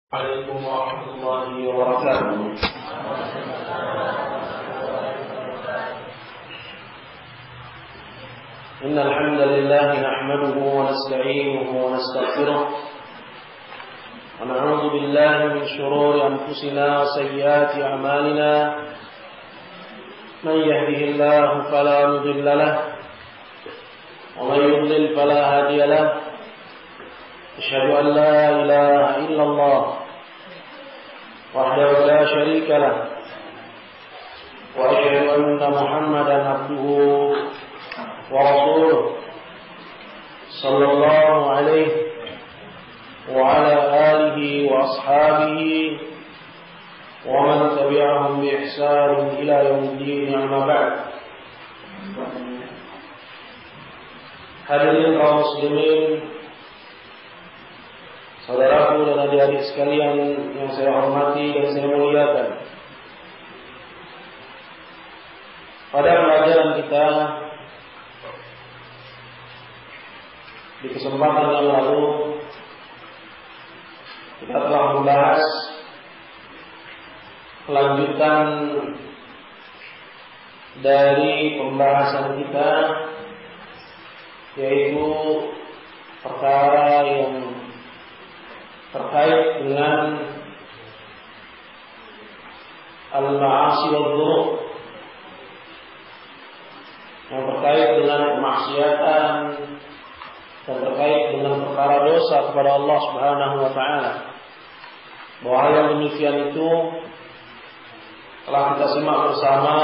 عليكم ورحمة الله وبركاته. إن الحمد لله نحمده ونستعينه ونستغفره ونعوذ بالله من شرور أنفسنا وسيئات أعمالنا. من يهده الله فلا مضل له ومن يضلل فلا هادي له. أشهد أن لا إله إلا الله وحده لا شريك له وأشهد أن محمدا عبده ورسوله صلى الله عليه وعلى آله وأصحابه ومن تبعهم بإحسان إلى يوم الدين. أما بعد. Hadirin kaum muslimin, saudaraku dan adik-adik sekalian yang saya hormati dan saya muliakan. Pada pelajaran kita di kesempatan yang lalu, kita telah membahas kelanjutan dari pembahasan kita, yaitu perkara yang terkait dengan al-ma'asi wal-dzunub, yang terkait dengan kemaksiatan dan terkait dengan perkara dosa kepada Allah Subhanahu wa taala. Bahwa hal yang demikian itu telah kita simak bersama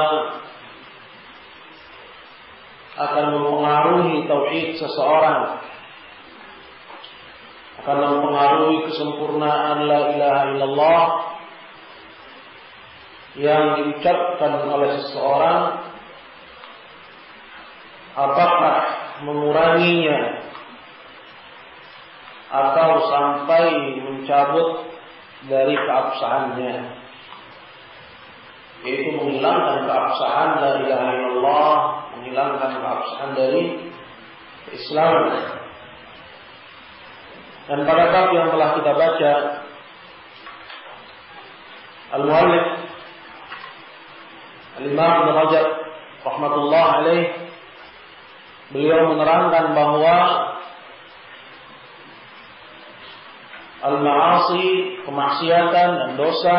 akan mempengaruhi tauhid seseorang, akan mempengaruhi kesempurnaan la ilaha illallah yang diucapkan oleh seseorang, apakah menguranginya atau sampai mencabut dari keabsahannya, yaitu menghilangkan keabsahan la ilaha illallah, menghilangkan keabsahan dari Islam. Dan pada bab yang telah kita baca, Al-Muallif Al-Imam Ibnu Rajab rahmatullah alaih, beliau menerangkan bahwa al-ma'asi, kemaksiatan dan dosa,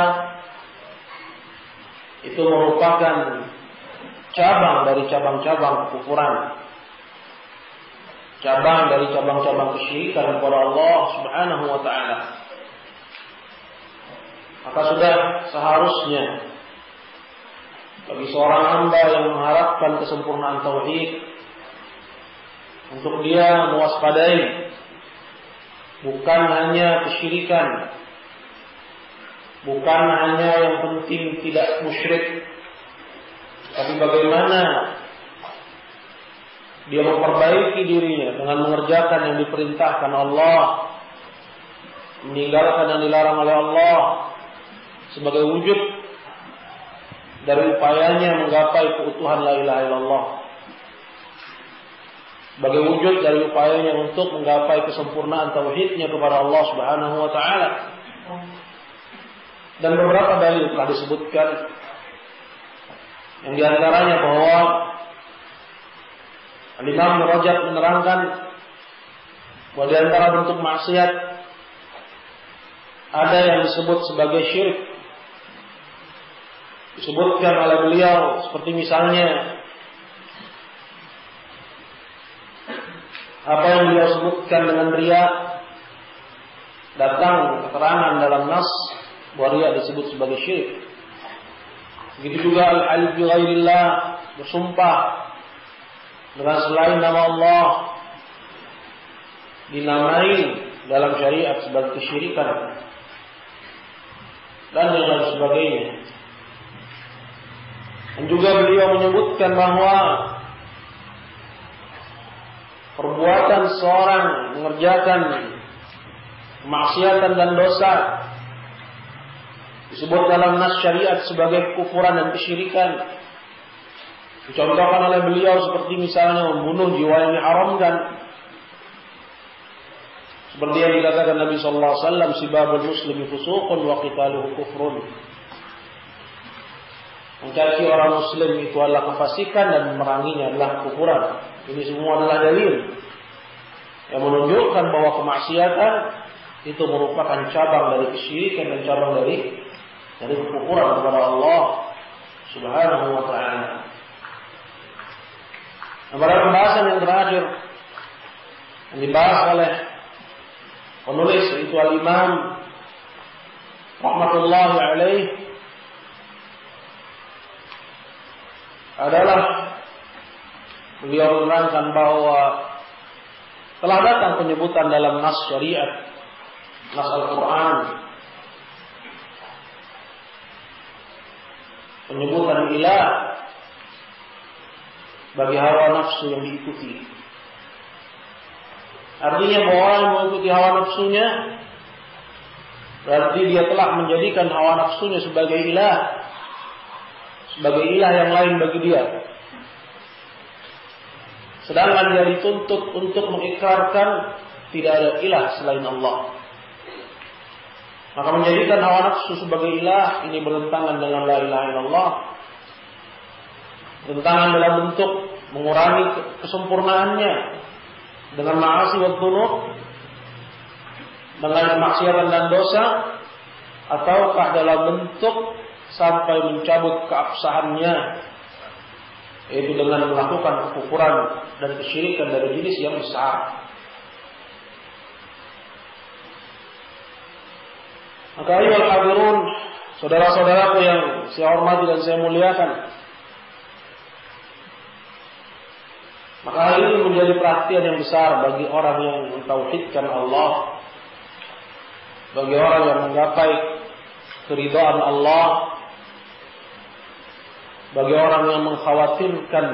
itu merupakan cabang dari cabang-cabang kekufuran, cabang dari cabang-cabang kesyirikan kepada Allah Subhanahu wa taala. Maka sudah seharusnya bagi seorang hamba yang mengharapkan kesempurnaan tauhid, untuk dia mewaspadai bukan hanya kesyirikan, bukan hanya yang penting tidak musyrik, tapi bagaimana dia memperbaiki dirinya dengan mengerjakan yang diperintahkan Allah, meninggalkan yang dilarang oleh Allah, sebagai wujud dari upayanya menggapai keutuhan la ilaha illallah, sebagai wujud dari upayanya untuk menggapai kesempurnaan tauhidnya kepada Allah Subhanahu wa taala. Dan beberapa dalil telah disebutkan, yang diantaranya bahwa Al-Imam Ibnu Rajab menerangkan bahwa di antara bentuk maksiat ada yang disebut sebagai syirik. Disebutkan oleh beliau seperti misalnya apa yang beliau sebutkan dengan riya, datang keterangan dalam nas bahwa riya disebut sebagai syirik. Begitu juga al-halif bi ghairillah, bersumpah dengan selain nama Allah, dinamai dalam syariat sebagai kesyirikan, dan yang lain sebagainya. Dan juga beliau menyebutkan bahwa perbuatan seorang mengerjakan kemaksiatan dan dosa disebut dalam nas syariat sebagai kufuran dan kesyirikan. Dicontohkan oleh beliau seperti misalnya membunuh jiwa yang diharamkan, Seperti yang dikatakan Nabi sallallahu alaihi wasallam, sibabul muslimi fusuqun wa qitaluhu kufrun. Mencaci orang muslim itu adalah kefasikan dan memeranginya adalah kufuran. Ini semua adalah dalil yang menunjukkan bahwa kemaksiatan itu merupakan cabang dari kesyirikan dan cabang dari kekufuran kepada Allah Subhanahu wa ta'ala. Nah, pada pembahasan yang terakhir yang dibahas oleh penulis itu Al-Imam rahmatullahi alaih adalah beliau menerangkan bahwa telah datang penyebutan dalam nas syariat, nas Al-Quran, penyebutan ilah bagi hawa nafsu yang diikuti. Artinya bahwa orang yang mengikuti hawa nafsunya berarti dia telah menjadikan hawa nafsunya sebagai ilah yang lain bagi dia. Sedangkan dia dituntut untuk mengikrarkan tidak ada ilah selain Allah. Maka menjadikan hawa nafsu sebagai ilah ini bertentangan dengan la ilaha illallah. Bertentangan dalam bentuk mengurangi kesempurnaannya dengan ma'asi wa dzunub, dengan kemaksiatan dan dosa, ataukah dalam bentuk sampai mencabut keabsahannya, yaitu dengan melakukan kekufuran dan kesyirikan dari jenis yang besar. Maka ayyuhal hadirun, saudara-saudaraku yang saya hormati dan saya muliakan, maka hal ini menjadi perhatian yang besar bagi orang yang mentauhidkan Allah, bagi orang yang menggapai keridhaan Allah, bagi orang yang mengkhawatirkan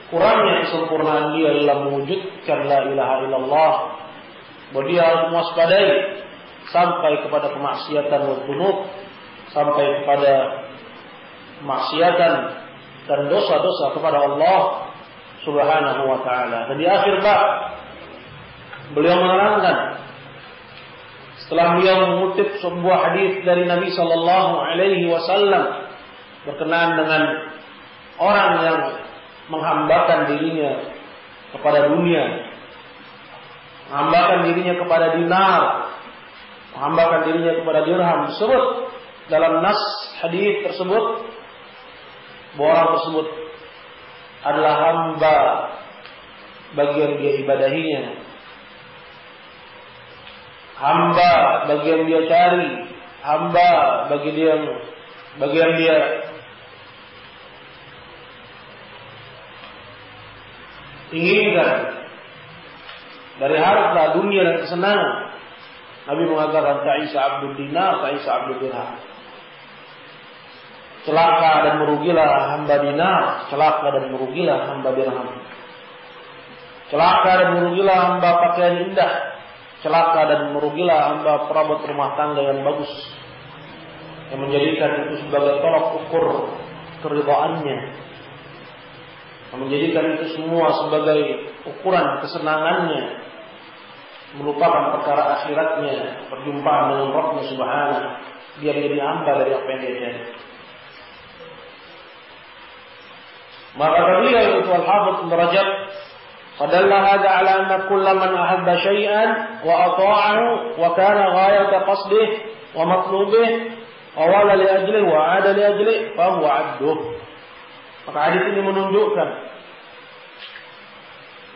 kurangnya kesempurnaan dia dalam mewujudkan la ilaha illallah, bahwa dia harus mewaspadai sampai kepada kemaksiatan wa dzunub, sampai kepada kemaksiatan dan dosa-dosa kepada Allah Subhanahu wa ta'ala. Dan di akhir bab beliau menerangkan, setelah beliau mengutip sebuah hadis dari Nabi sallallahu alaihi wasallam berkenaan dengan orang yang menghambakan dirinya kepada dunia, menghambakan dirinya kepada dinar, menghambakan dirinya kepada dirham, disebut dalam nas hadis tersebut bahwa orang tersebut adalah hamba bagi yang dia ibadahinya, hamba bagi yang dia cari, hamba bagi yang dia inginkan dari harta dunia dan kesenangan. Nabi mengatakan ta'isa abdul dinar, ta'isa abdul dirham. Celaka dan merugilah hamba dinar, celaka dan merugilah hamba dirham. Celaka dan merugilah hamba pakaian indah, celaka dan merugilah hamba perabot rumah tangga yang bagus, yang menjadikan itu sebagai tolak ukur keridhaannya, yang menjadikan itu semua sebagai ukuran kesenangannya, melupakan perkara akhiratnya, perjumpaan dengan Rabbnya Subhanahu. Dia menjadi hamba dari apa yang dia cari. Maka beliau itu Al-Hafidz Ibnu Rajab, fadalla hadza ala anna kulla man ahabba syai'an wa ata'ahu wa kana ghayata qasdihi wa matlubihi wa wala li ajlihi wa 'ada li ajlihi fa huwa 'abduh. Maka hadis ini menunjukkan,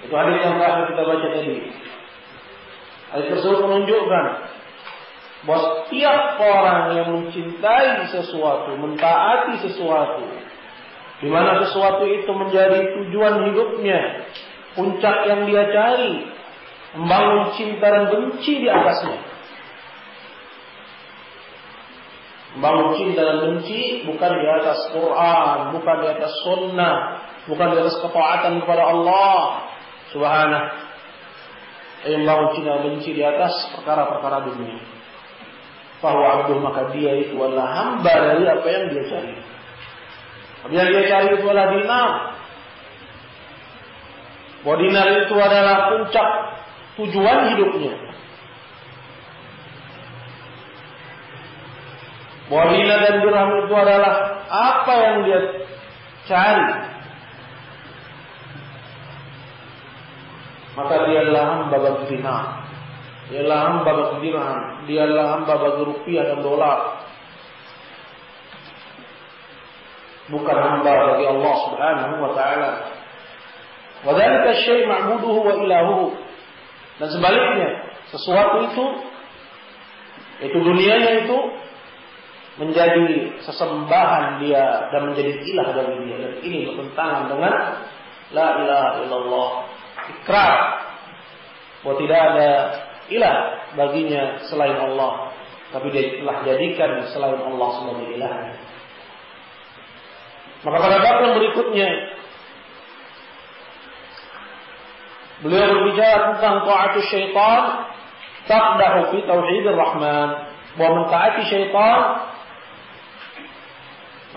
itu hadis yang telah kita baca tadi. Hadis tersebut menunjukkan bahwa setiap orang yang mencintai sesuatu, mentaati sesuatu, di mana sesuatu itu menjadi tujuan hidupnya, puncak yang dia cari, membangun cinta dan benci di atasnya. Membangun cinta dan benci bukan di atas Quran, bukan di atas sunnah, bukan di atas ketaatan kepada Allah Subhanahu. Membangun cinta dan benci di atas perkara-perkara dunia. Fahuwa abduh, maka dia itu adalah hamba dari apa yang dia cari. Yang dia cari itu adalah dinar. bahwa dinar itu adalah puncak tujuan hidupnya, bahwa dinar dan dirham itu adalah apa yang dia cari, maka dia adalah hamba bagi dinar, dia adalah hamba bagi dirham, dia adalah hamba bagi rupiah dan dolar, bukan hamba bagi Allah Subhanahu wa taala. Wa dzalika asy-syai' ma'buduhu wa ilahuhu. Dan sebaliknya, sesuatu itu dunianya itu menjadi sesembahan dia dan menjadi ilah bagi dia, dan ini bertentangan dengan la ilaha illallah, ikrar bahwa tidak ada ilah baginya selain Allah, tapi dia telah jadikan selain Allah sebagai ilah. Maka pada bab yang berikutnya beliau berbicara tentang ta'atus syaitan taqdahu fi tauhidir rahman, bahwa mentaati syaitan,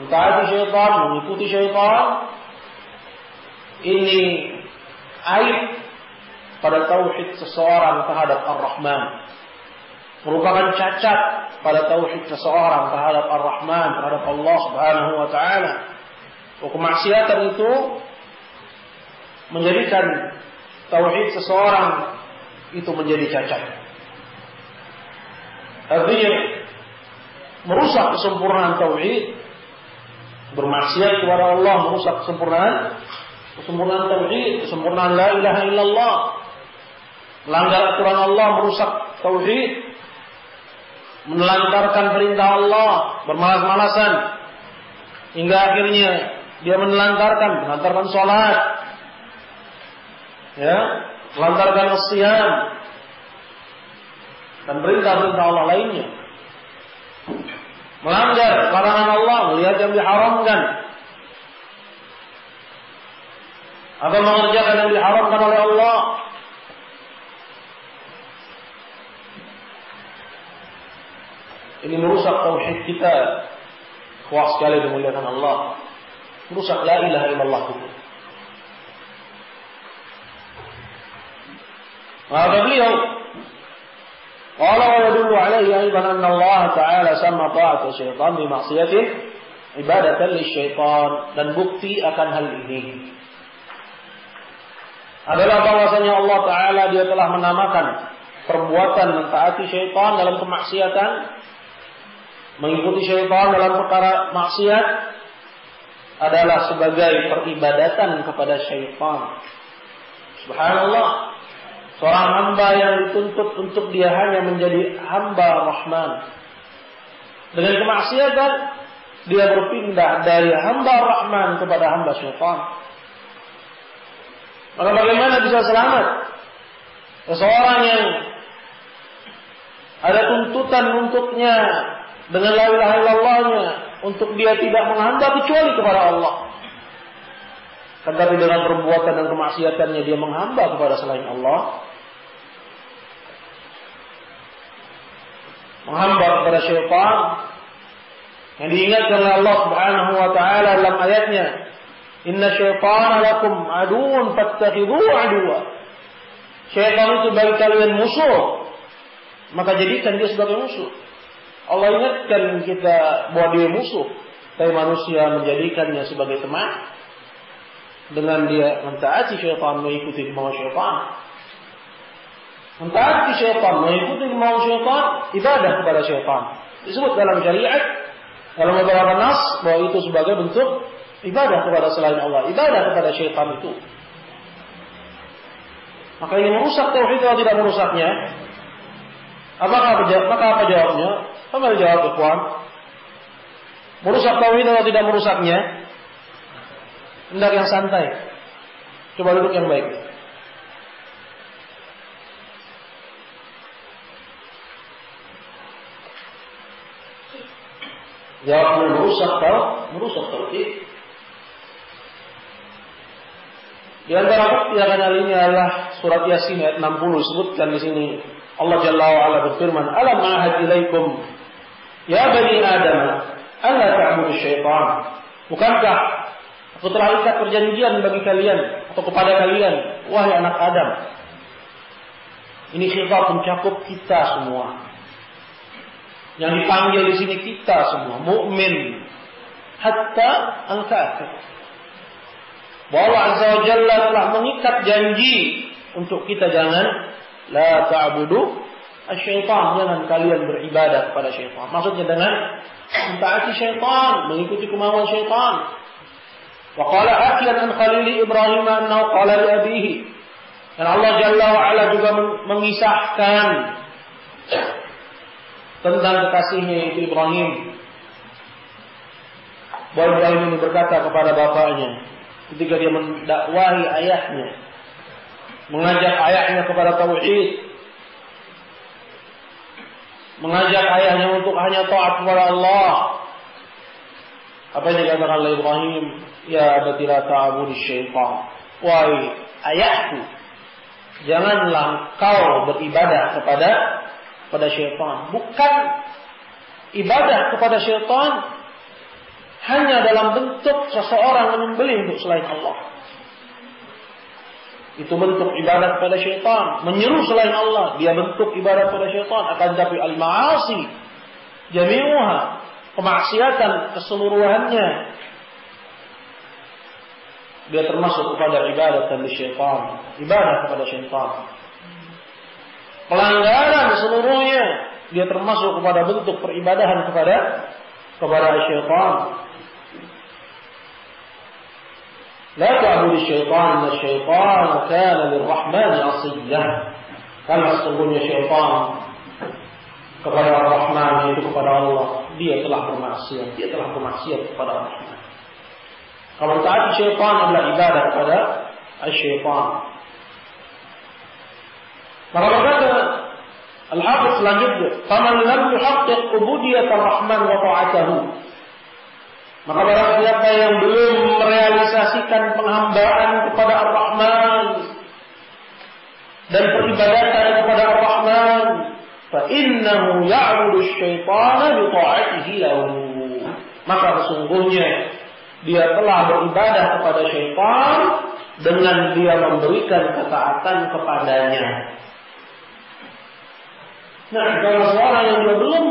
mengikuti syaitan ini aib pada tauhid seseorang terhadap Ar-Rahman, merupakan cacat pada tauhid seseorang terhadap Ar-Rahman, terhadap Allah Subhanahu wa taala. Kemaksiatan itu menjadikan tauhid seseorang itu menjadi cacat. Artinya merusak kesempurnaan tauhid, bermaksiat kepada Allah merusak kesempurnaan tauhid, kesempurnaan la ilaha illallah. Melanggar aturan Allah merusak tauhid, menelantarkan perintah Allah, bermalas-malasan hingga akhirnya dia menelantarkan salat, ya, melantarkan as-siyam dan perintah-perintah Allah lainnya, melanggar larangan Allah, melihat yang diharamkan atau mengerjakan yang diharamkan oleh Allah. Ini merusak tauhid kita. Kuat sekali dimuliakan Allah, merusak la ilaha illallah itu. Maka beliau qala wa yadullu alaihi aidan anna Allah ta'ala sama ta'at syaitan bi maksiatih ibadatan lisyaitan, dan bukti akan hal ini adalah bahwasanya Allah Ta'ala dia telah menamakan perbuatan mentaati syaitan dalam kemaksiatan, mengikuti syaitan dalam perkara maksiat adalah sebagai peribadatan kepada syaitan. Subhanallah, seorang hamba yang dituntut untuk dia hanya menjadi hamba Rahman, dengan kemaksiatan dia berpindah dari hamba Rahman kepada hamba syaitan. Maka bagaimana bisa selamat seseorang yang ada tuntutan untuknya dengan la ilaha illallahnya untuk dia tidak menghamba kecuali kepada Allah, tetapi dengan perbuatan dan kemaksiatannya dia menghamba kepada selain Allah, menghamba kepada syaitan yang diingatkan oleh Allah Subhanahu wa taala dalam ayatnya, inna syaitana lakum aduun fattakhidhuhu aduwa. Syaitan itu bagi kalian musuh, maka jadikan dia sebagai musuh. Allah ingatkan kita bahwa dia musuh, tapi manusia menjadikannya sebagai teman dengan dia mentaati syaitan, mengikuti kemauan syaitan. Mentaati syaitan, mengikuti kemauan syaitan, ibadah kepada syaitan. Disebut dalam syariat, dalam beberapa nas, bahwa itu sebagai bentuk ibadah kepada selain Allah, ibadah kepada syaitan itu. Maka ini merusak tauhid atau tidak merusaknya? Maka apa jawabnya? Apa jawab ikhwan? Merusak tauhid atau tidak merusaknya? Hendak yang santai. Coba duduk yang baik. Jawabnya merusak tauhid. Di antara bukti akan hal ini adalah surat Yasin ayat 60, disebutkan di sini Allah Jalla wa Ala berfirman, alam ahad ilaikum ya bani Adam alla ta'budu syaitan. Bukankah Aku telah ikat perjanjian bagi kalian atau kepada kalian, wahai anak Adam. Ini khitab mencakup kita semua. Yang dipanggil di sini kita semua, mukmin, hatta al-kafir. Bahwa Allah Azza wa Jalla telah mengikat janji untuk kita jangan la ta'budu asy-syaitan, jangan kalian beribadah kepada syaitan. Maksudnya dengan mentaati syaitan, mengikuti kemauan syaitan. Wa qala hakiyan an khalili Ibrahim annahu qala li abihi. Dan Allah Jalla wa Ala juga mengisahkan tentang kekasihnya yaitu Ibrahim. Bahwa Ibrahim ini berkata kepada bapaknya ketika dia mendakwahi ayahnya, mengajak ayahnya kepada tauhid, mengajak ayahnya untuk hanya taat kepada Allah. Apa yang dikatakan oleh Ibrahim? Ya abati la ta'budu syaitan. Wahai ayahku, janganlah kau beribadah kepada syaitan. Bukan ibadah kepada syaitan hanya dalam bentuk seseorang menyembelih untuk selain Allah. Itu bentuk ibadah kepada syaitan. Menyeru selain Allah, dia bentuk ibadah kepada syaitan. Akan tapi al-ma'asi jami'uha, kemaksiatan keseluruhannya, dia termasuk kepada ibadah kepada syaitan. Ibadah kepada syaitan. Pelanggaran seluruhnya, dia termasuk kepada bentuk peribadahan kepada syaitan. La ta'budu syaitan, inna syaitan kana lirrahmani 'asiyyah. Karena sesungguhnya syaitan kepada Ar-Rahman, yaitu kepada Allah, dia telah bermaksiat. Dia telah bermaksiat kepada Ar-Rahman. Kalau taat syaitan adalah ibadah kepada syaitan. Maka berkata Al-Hafiz selanjutnya, "Faman lam yuhaqqiq ubudiyyat Ar-Rahman wa ta'atahu." Maka barang siapa yang belum merealisasikan penghambaan kepada Ar-Rahman dan peribadatan kepada Ar-Rahman, fa innahu ya'budu asy-syaitana bi ta'atihi lahu. Maka sesungguhnya dia telah beribadah kepada syaitan dengan dia memberikan ketaatan kepadanya. Nah, kalau seorang yang belum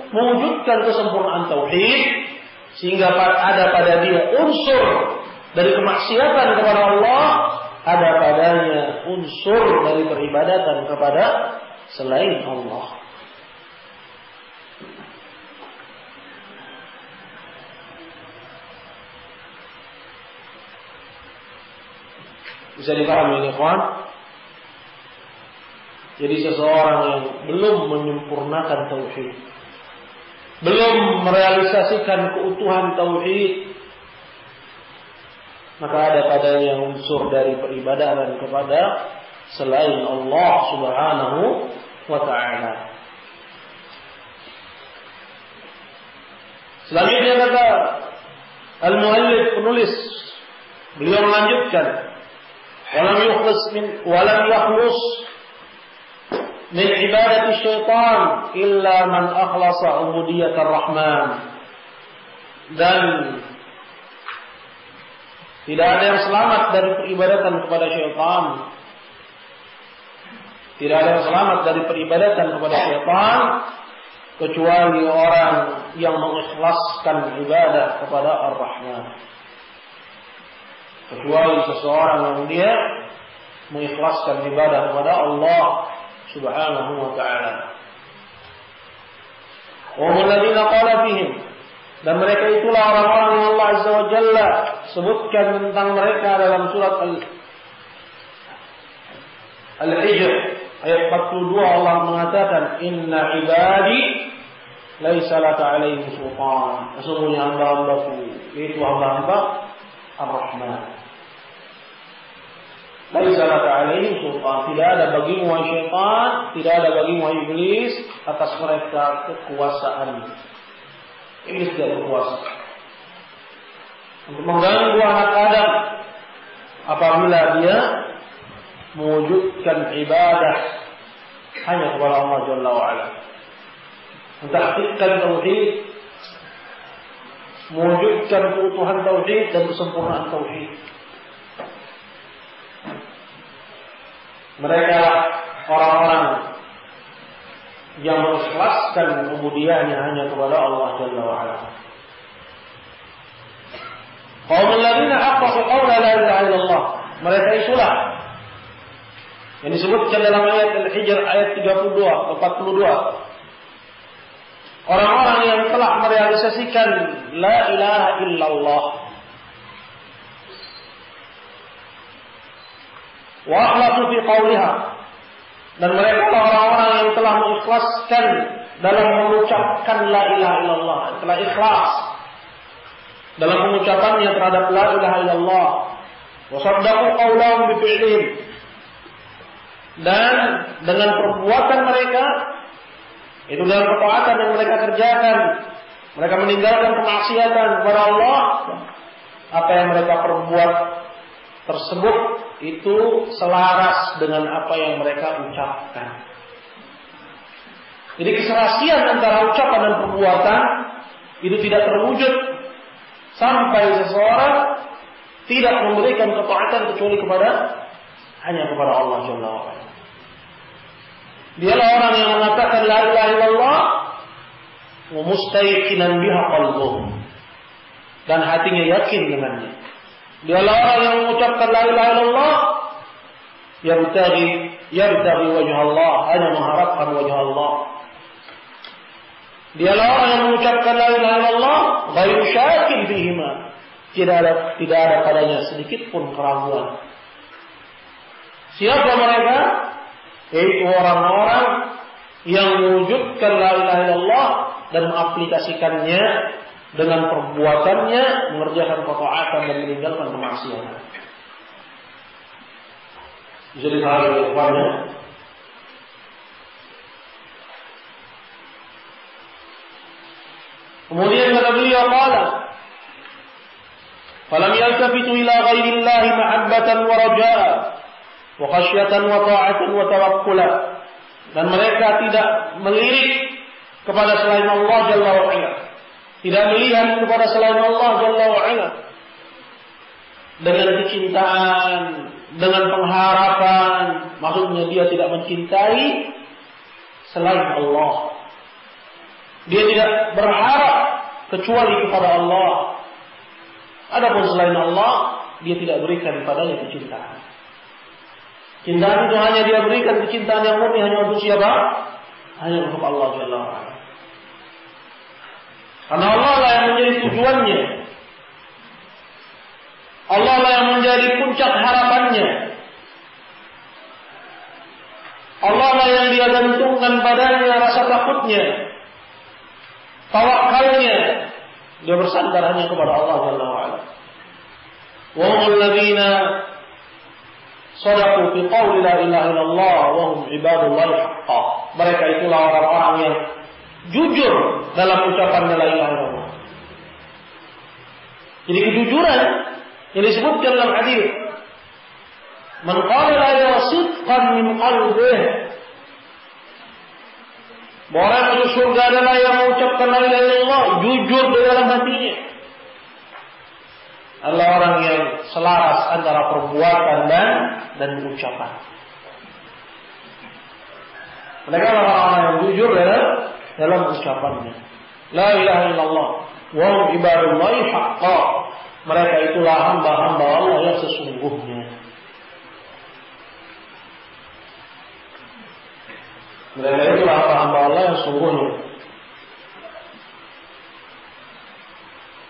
mewujudkan kesempurnaan tauhid, sehingga ada pada dia unsur dari kemaksiatan kepada Allah, ada padanya unsur dari peribadatan kepada selain Allah. Bisa dipahami ini, kawan? Jadi seseorang yang belum menyempurnakan tauhid, belum merealisasikan keutuhan tauhid, maka ada padanya unsur dari peribadahan kepada selain Allah Subhanahu wa ta'ala. Selanjutnya kata al-muallif, penulis, beliau melanjutkan, walam yakhlus min ibadati syaitan illa man akhlasa ubudiyat ar-Rahman. Dan tidak ada yang selamat dari peribadatan kepada syaitan. Tidak ada yang selamat dari peribadatan kepada syaitan kecuali orang yang mengikhlaskan ibadah kepada Ar-Rahman. Kecuali seseorang yang dia mengikhlaskan ibadah kepada Allah Subhanahu wa ta'ala. Wa alladzina qala fihim, dan mereka itulah orang-orang yang Allah Azza wa Jalla sebutkan tentang mereka dalam surat Al-Hijr ayat 42. Allah mengatakan, inna ibadi laisa laka alaihim sultan. Sesungguhnya hamba-hambaku, yaitu hamba-hamba Ar-Rahman, laisa laka alaihim sultan. Tidak ada bagimu wahai syaitan, tidak ada bagimu wahai iblis atas mereka kekuasaan. Iblis tidak berkuasa untuk mengganggu anak Adam apabila dia mewujudkan ibadah hanya kepada Allah Jalla wa'ala, mentahqiqkan tauhid, mewujudkan keutuhan tauhid dan kesempurnaan tauhid. Mereka orang-orang yang mengikhlaskan ubudiyahnya hanya kepada Allah Jalla wa Ala. Qaumul ladzina aqasu qawla la ilaha illallah. Mereka itulah yang disebutkan dalam ayat Al-Hijr ayat 32, 42. Orang-orang yang telah merealisasikan la ilaha illallah wa akhlasu fi qawliha, dan mereka orang-orang yang telah mengikhlaskan dalam mengucapkan la ilaha illallah, telah ikhlas dalam pengucapannya terhadap la ilaha illallah, wa saddaqu qawlahum bi fi'lihim, dan dengan perbuatan mereka itu dalam ketaatan yang mereka kerjakan, mereka meninggalkan kemaksiatan kepada Allah, apa yang mereka perbuat tersebut itu selaras dengan apa yang mereka ucapkan. Jadi keserasian antara ucapan dan perbuatan itu tidak terwujud sampai seseorang tidak memberikan ketaatan kecuali hanya kepada Allah Jalla wa Ala. Dialah orang yang mengatakan la ilaha illallah wa mustayqinan biha qalbuhu, dan hatinya yakin dengannya. Dialah orang yang mengucapkan la ilaha illallah yabtaghi wajh Allah, hanya mengharapkan wajah Allah. Dialah orang yang mengucapkan la ilaha illallah ghairu syakin fihima, tidak ada padanya sedikit pun keraguan. Siapa mereka? Yaitu orang-orang yang mewujudkan la ilaha illallah dan mengaplikasikannya dengan perbuatannya, mengerjakan ketaatan dan meninggalkan kemaksiatan. Bisa dipahami kepadanya. Kemudian kata beliau, qala falam yaltafitu ila ghairillahi mahabbatan wa raja'a wa khasyatan wa ta'atan wa tawakkula, dan mereka tidak melirik kepada selain Allah Jalla wa Ala, tidak melihat kepada selain Allah Jalla wa Ala dengan kecintaan, dengan pengharapan. Maksudnya dia tidak mencintai selain Allah, dia tidak berharap kecuali kepada Allah. Adapun selain Allah, dia tidak berikan padanya kecintaan. Cintaan itu hanya dia berikan kecintaan yang murni hanya untuk siapa? Hanya untuk Allah Jalla wa Ala. Karena Allah lah yang menjadi tujuannya, Allah lah yang menjadi puncak harapannya, Allah lah yang dia gantungkan padanya rasa takutnya, tawakalnya. Dia bersandar hanya kepada Allah Jalla wa Ala. Wa humul ladzina sadaqu fi qawli la ilaha illallah wa hum ibadullahi haqqan. Mereka itulah orang-orang yang jujur dalam ucapan la ilaha illallah. Jadi kejujuran yang disebutkan dalam hadis, man qala la ilaha sidqan min qalbihi, bahwa orang masuk surga adalah yang mengucapkan la ilaha illallah jujur di dalam hatinya, adalah orang yang selaras antara perbuatan dan ucapan. Mereka adalah orang yang jujur dalam ucapannya. La ilaha illallah wa hum ibadullahi haqqan. Mereka itulah hamba-hamba Allah yang sesungguhnya. Mereka itulah hamba Allah yang sesungguhnya.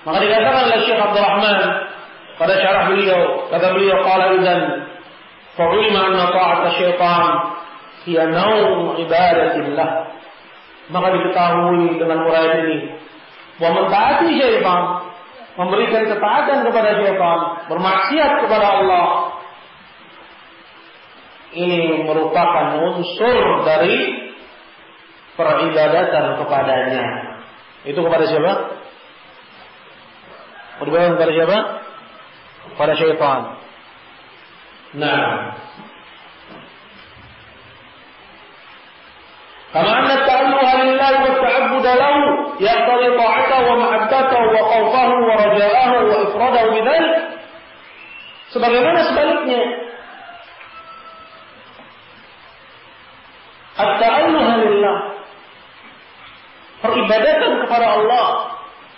Maka dikatakan oleh Syekh Abdul Rahman pada syarah beliau, kata beliau, qala idzan fa'ulima anna ta'ata syaitan hiya naum ibadatillah. Maka diketahui dengan uraian ini bahwa mentaati syaitan, memberikan ketaatan kepada syaitan, bermaksiat kepada Allah, ini merupakan unsur dari peribadatan kepadanya. Itu kepada siapa? Peribadatan kepada siapa? Kepada syaitan. Nah, kama anna ta'alluha lillahi wa ta'abbuda lahu yaqtadi ta'atahu wa mahabbatahu wa khawfahu wa raja'ahu wa ifradahu bidzalik. Sebagaimana sebaliknya, at-ta'alluha lillah, peribadatan kepada Allah,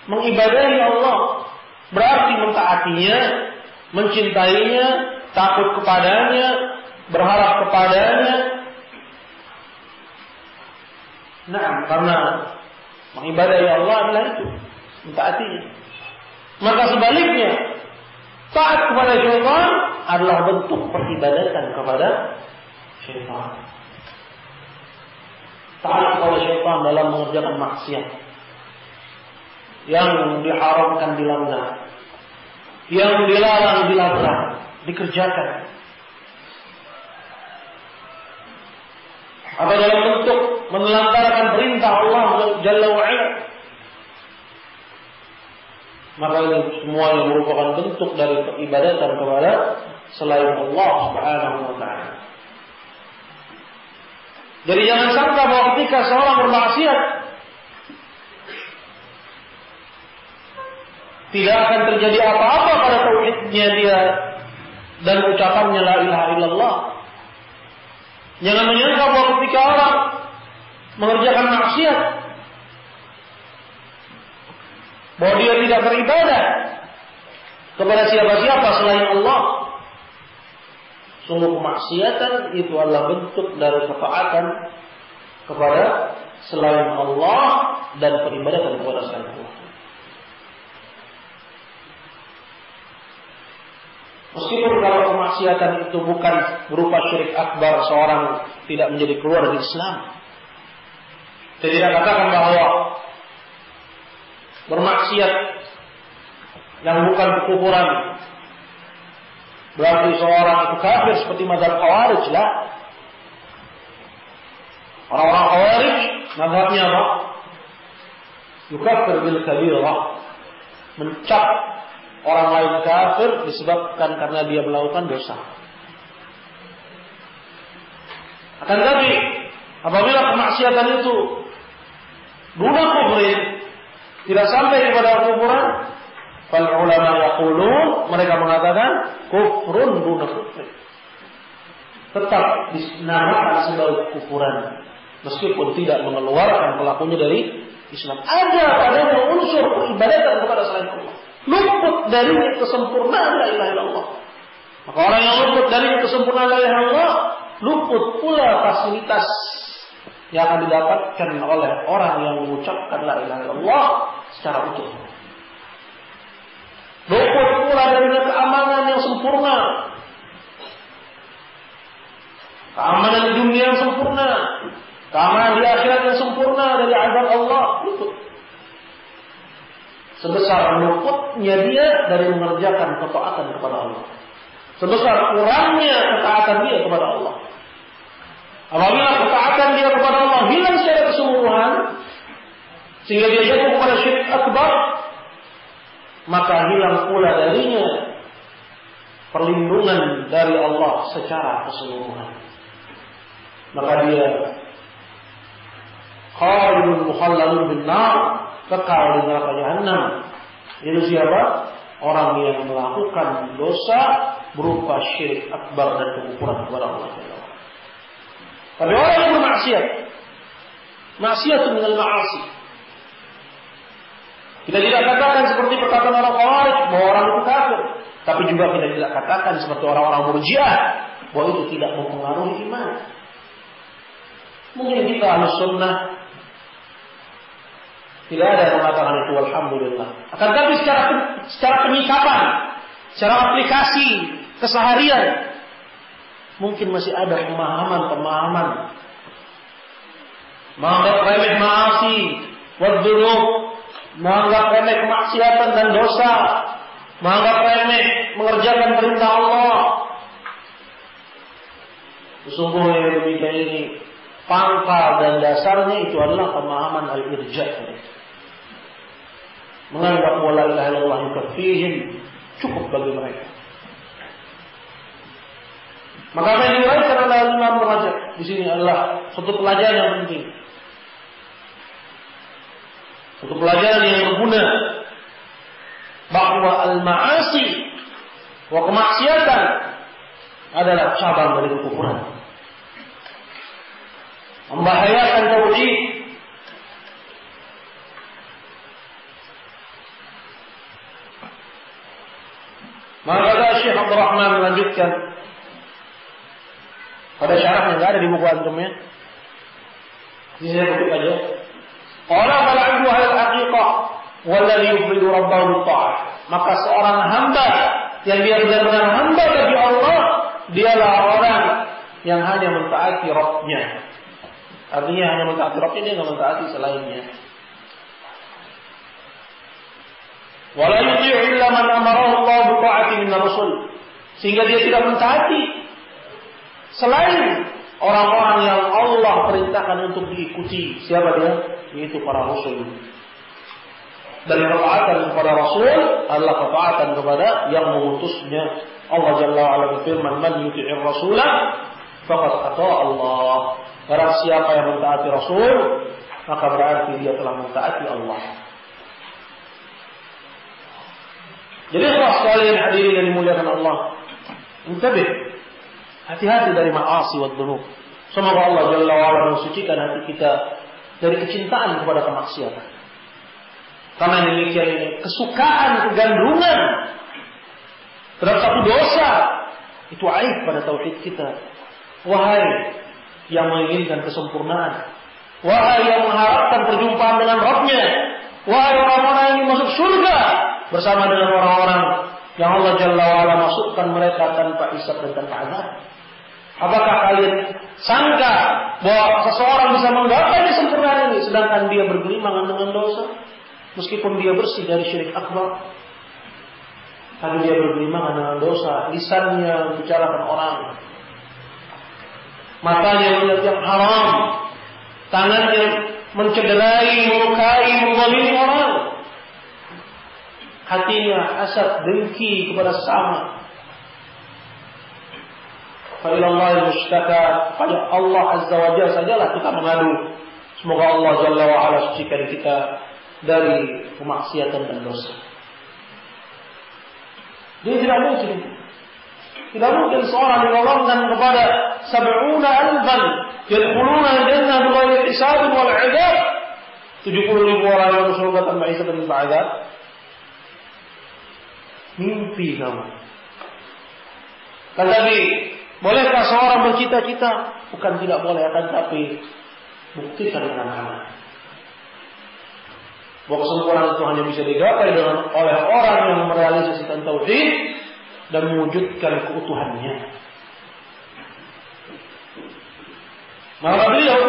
mengibadahi Allah, berarti mentaatinya, mencintainya, takut kepadanya, berharap kepadanya. Nah, karena mengibadahi Allah adalah itu, mentaatinya. Maka sebaliknya, taat kepada syaitan adalah bentuk peribadatan kepada syaitan. Taat kepada syaitan dalam mengerjakan maksiat yang diharamkan dilanggar, yang dilarang dilabrak, dikerjakan. Atau dalam bentuk menelantarkan perintah Allah Jalla wa'ala. Maka ini semua yang merupakan bentuk dari peribadatan kepada selain Allah Subhanahu wa ta'ala. Jadi jangan sangka bahwa ketika seorang bermaksiat tidak akan terjadi apa-apa pada tauhidnya dia dan ucapannya la ilaha illallah. Jangan menyangka bahwa ketika orang mengerjakan maksiat bahwa dia tidak beribadah kepada siapa-siapa selain Allah. Sungguh kemaksiatan itu adalah bentuk dari ketaatan kepada selain Allah dan peribadatan kepada selain Allah. Meskipun kalau kemaksiatan itu bukan berupa syirik akbar, seorang tidak menjadi keluar dari Islam. Saya tidak katakan bahwa bermaksiat yang bukan kekufuran berarti seorang itu kafir seperti mazhab Khawarij lah. Orang-orang Khawarij mazhabnya apa? Yukafir bil kabirah, mencap orang lain kafir disebabkan karena dia melakukan dosa. Akan tetapi apabila kemaksiatan itu duna kufrin, tidak sampai kepada kufuran, fal ulama yaqulun, mereka mengatakan kufrun duna kufrin, tetap dinamakan sebagai kufuran meskipun tidak mengeluarkan pelakunya dari Islam. Ada padanya unsur peribadatan kepada selain Allah, luput darinya kesempurnaan la ilaha illallah. Maka orang yang luput darinya kesempurnaan la ilaha illallah, luput pula fasilitas yang akan didapatkan oleh orang yang mengucapkan la ilaha illallah secara utuh. Luput pula darinya keamanan yang sempurna, keamanan di dunia yang sempurna, keamanan di akhirat yang sempurna dari azab Allah. Luput. Sebesar luputnya dia dari mengerjakan ketaatan kepada Allah, sebesar kurangnya ketaatan dia kepada Allah. Apabila ketaatan dia kepada Allah hilang secara keseluruhan sehingga dia jatuh kepada syirik akbar, maka hilang pula darinya perlindungan dari Allah secara keseluruhan. Maka dia khalidun mukhalladun bin nar, kekal di neraka jahanam. Itu siapa? Orang yang melakukan dosa berupa syirik akbar dan kekufuran kepada Allah. Tapi orang yang bermaksiat, maksiat minal ma'asi, kita tidak katakan seperti perkataan orang Khawarij bahwa orang itu kafir, tapi juga kita tidak katakan seperti orang-orang Murji'ah bahwa itu tidak mempengaruhi iman. Mungkin kita Ahlus Sunnah tidak ada yang mengatakan itu, alhamdulillah. Akan tetapi secara penyikapan, secara aplikasi keseharian, mungkin masih ada pemahaman menganggap remeh maasi, wadzunub, menganggap remeh kemaksiatan dan dosa, menganggap remeh mengerjakan perintah Allah. Sesungguhnya yang demikian ini pangkal dan dasarnya itu adalah pemahaman al-irja'. Menganggap la ilaha illallah yukafihim, cukup bagi mereka. Maka apa yang diuraikan oleh Imam Rajab di sini adalah satu pelajaran yang penting. Untuk pelajaran yang berguna bahwa al-ma'asi wa kemaksiatan adalah cabang dari kekufuran, membahayakan tauhid. Maka Syekh Abdul Rahman melanjutkan pada syarahnya, enggak ada di buku antum ya. Ini saya kutip aja. Qala fal 'abdu al-haqiqah walladhi yufridu rabbahu bi-tha'ah. Maka seorang hamba yang dia benar-benar hamba bagi Allah, dialah orang yang hanya mentaati Rabb-nya. Artinya hanya mentaati Rabb-nya, dia enggak mentaati selainnya. Wala yuti'u illa man amarahu Allah bi ta'ati min ar-rusul. Sehingga dia tidak mentaati selain orang-orang yang Allah perintahkan untuk diikuti. Siapa dia? Yaitu para rasul. Dan ketaatan kepada rasul adalah ketaatan kepada yang mengutusnya. Allah Jalla wa Ala berfirman, "Man yuti'ir rasulah faqad ata'a Allah." Barang siapa yang mentaati rasul, maka berarti dia telah mentaati Allah. Jadi Allah sekalian hadirin yang dimuliakan Allah, intabih, hati-hati dari ma'asi wa dzunub. Semoga Allah Jalla wa Ala mensucikan hati kita dari kecintaan kepada kemaksiatan. Karena demikian ini kesukaan, kegandrungan terhadap satu dosa itu aib pada tauhid kita. Wahai yang menginginkan kesempurnaan, wahai yang mengharapkan perjumpaan dengan Rabb-nya, wahai orang-orang yang ingin masuk surga bersama dengan orang-orang yang Allah Jalla wa Ala masukkan mereka tanpa hisab dan tanpa azab. Apakah kalian sangka bahwa seseorang bisa menggapai kesempurnaan ini sedangkan dia bergelimang dengan dosa? Meskipun dia bersih dari syirik akbar, tapi dia bergelimang dengan dosa. Lisannya membicarakan orang, matanya melihat yang haram, tangannya mencederai, melukai, menzalimi orang, hatinya hasad, dengki kepada sesama. Fa'ilallahil mushtaka, pada Allah Azza wa Jalla sajalah kita mengadu. Semoga Allah Jalla wa Ala sucikan kita dari kemaksiatan dan dosa. Jadi tidak mungkin seorang digolongkan kepada 70,000 yadkhuluna al-jannah bighairi hisab wal 'adzab. 70,000 orang yang masuk surga tanpa hisab dan tanpa azab. Mimpi kamu. Tetapi bolehkah seorang bercita-cita? Bukan tidak boleh, akan tapi buktikan dengan amal. Bahwa kesempurnaan itu hanya bisa digapai oleh orang yang merealisasikan tauhid dan mewujudkan keutuhannya. Maka beliau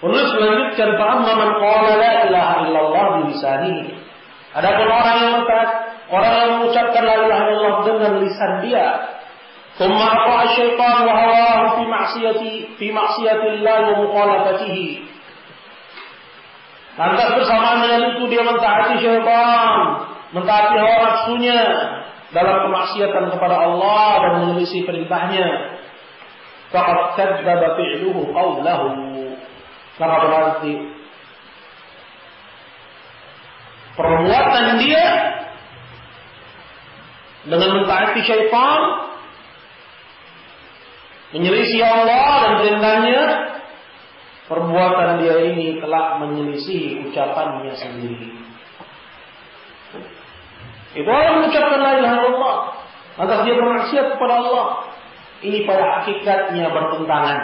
penulis melanjutkan, fa'amma man qala la ilaha illallah bi lisanihi. Adapun orang yang mengucapkan la ilaha illallah dengan lisan dia, thumma aqa'a syaitan wa hawahu fi ma'siyatillah wa mukhalafatihi. Lantas bersamaan dengan itu dia mentaati syaitan, mentaati hawa nafsunya dalam kemaksiatan kepada Allah dan menyelisih perintahnya. Faqad kadzdzaba fi'luhu qawlahu. Maka berarti perbuatan dia dengan mentaati syaitan, menyelisih Allah dan perintahnya, perbuatan dia ini telah menyelisih ucapannya sendiri. Itu orang mengucapkan la ilaha illallah, lantas dia bermaksiat kepada Allah. Ini pada hakikatnya bertentangan.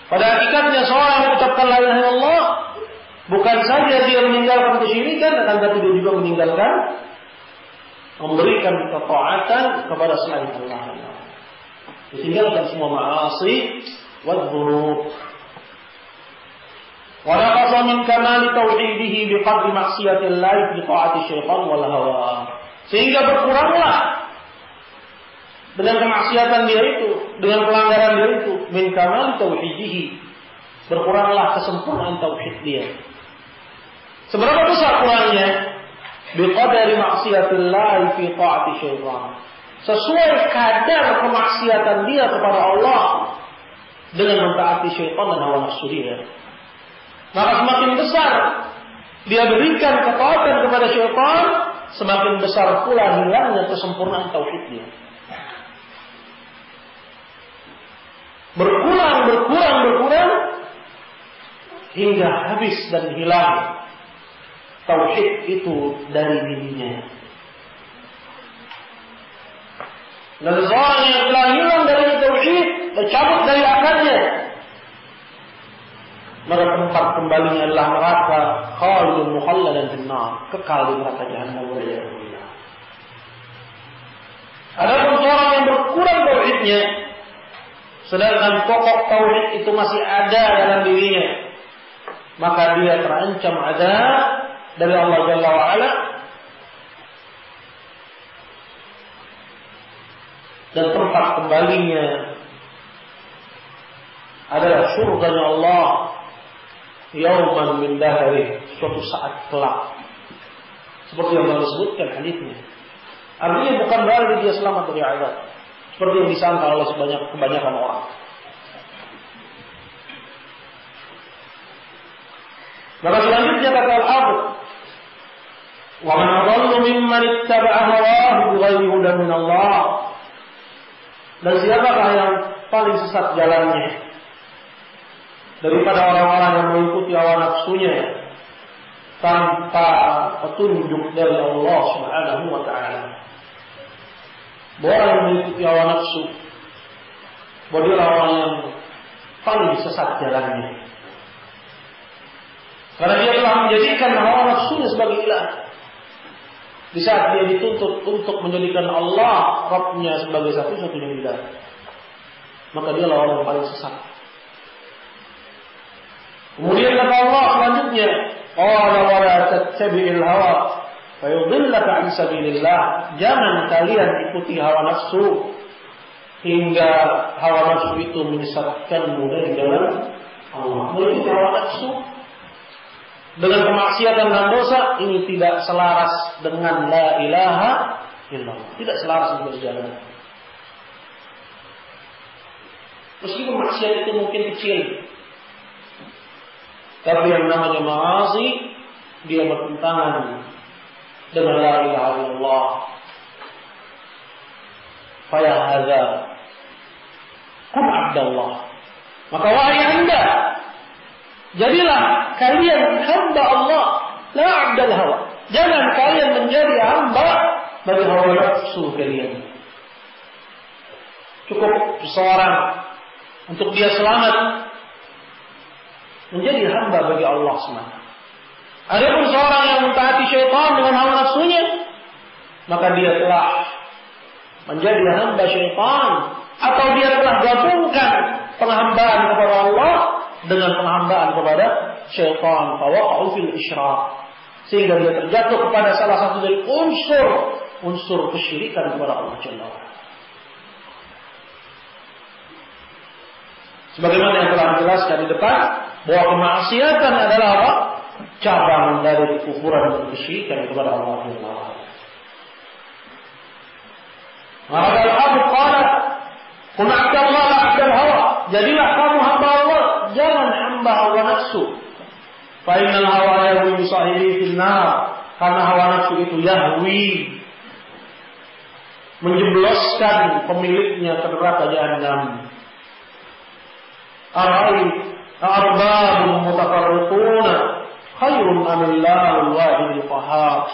Pada hakikatnya seorang mengucapkan la ilaha illallah, bukan saja dia meninggalkan kesyirikan, akan tetapi dia juga meninggalkan memberikan ketaatan kepada selain Allah. Ditinggalkan semua ma'asi والذنوب ونقص من كمال توحيده بقدر معصية الله بطاعة الشيطان والهوى. Sehingga berkuranglah dengan kemaksiatan dia itu, dengan pelanggaran dia itu, min kamal tauhidihi, berkuranglah kesempurnaan tauhid dia. Seberapa besar kurangnya? Biqadari maksiatillah fi ta'ati syaitan. Sesuai kadar kemaksiatan dia kepada Allah dengan mentaati syaitan dan hawa nafsu dia. maka semakin besar dia berikan ketaatan kepada syaitan, semakin besar pula hilangnya kesempurnaan tauhidnya. Berkurang hingga habis dan hilang tauhid itu dari dirinya. Dan seorang yang telah hilang dari tauhid, tercabut dari akarnya, maka tempat kembalinya adalah neraka, khalidun mukhalladan finnar, kekal di neraka jahanam. Adapun seorang yang berkurang tauhidnya, sedangkan pokok tauhid itu masih ada dalam dirinya, maka dia terancam azab dari Allah Jalla wa Ala, dan tempat kembalinya adalah surganya Allah yauman min dahri, suatu saat kelak, seperti yang telah disebutkan hadisnya. Artinya bukan berarti dia selamat dari azab seperti yang disangka oleh kebanyakan orang. Maka selanjutnya kata Al-Hafidz, wa man adallu mimman ittaba'a hawahu bighairi hudan min Allah. Dan siapakah yang paling sesat jalannya daripada orang-orang yang mengikuti hawa nafsunya tanpa petunjuk dari Allah Subhanahu wa taala. Orang yang mengikuti hawa nafsu, dia orang yang paling sesat jalannya. Karena dia telah menjadikan hawa nafsunya sebagai ilah. Di saat dia dituntut untuk menjadikan Allah Rabbnya sebagai satu-satunya ilah, maka dia orang yang paling sesat. Kemudian kata Allah selanjutnya, qala wa la tattabi'il hawa fayudillaka 'an sabilillah. Jangan kalian ikuti hawa nafsu hingga hawa nafsu itu menyesatkanmu dari jalan Allah. Mengikuti hawa nafsu dengan kemaksiatan dan dosa ini tidak selaras dengan la ilaha illallah, tidak selaras dengan jalan. Meskipun maksiat itu mungkin kecil, tapi yang namanya ma'asi dia bertentangan dengan la ilaha illallah. Faya hadza kun abdallah, maka wahai anda, jadilah kalian hamba Allah, la abdal hawa. Jangan kalian menjadi hamba bagi hawa nafsu kalian. Cukup seseorang untuk dia selamat menjadi hamba bagi Allah semata. Adapun seorang yang mentaati syaitan dengan hawa nafsunya, maka dia telah menjadi hamba syaitan, atau dia telah gabungkan penghambaan kepada Allah dengan penghambaan kepada syaitan, fawaqa'u fil isyrak, sehingga dia terjatuh kepada salah satu dari unsur kesyirikan kepada Allah Jalla wa Ala. Sebagaimana yang telah dijelaskan di depan, bahwa kemaksiatan adalah apa? Cabang dari kekufuran dan kesyirikan kepada Allah Jalla wa Ala. Maka Al-Hafidz qala, kun abdallah la abdal hawa. Jadilah kamu hamba Allah, jangan hamba hawa nafsu. Fa innal hawa yahwi sahibi fil nar. Karena hawa nafsu itu yahwi, menjebloskan pemiliknya ke neraka jahanam. Arbabun mutafarriquna khairun amillahul wahidil qahhar.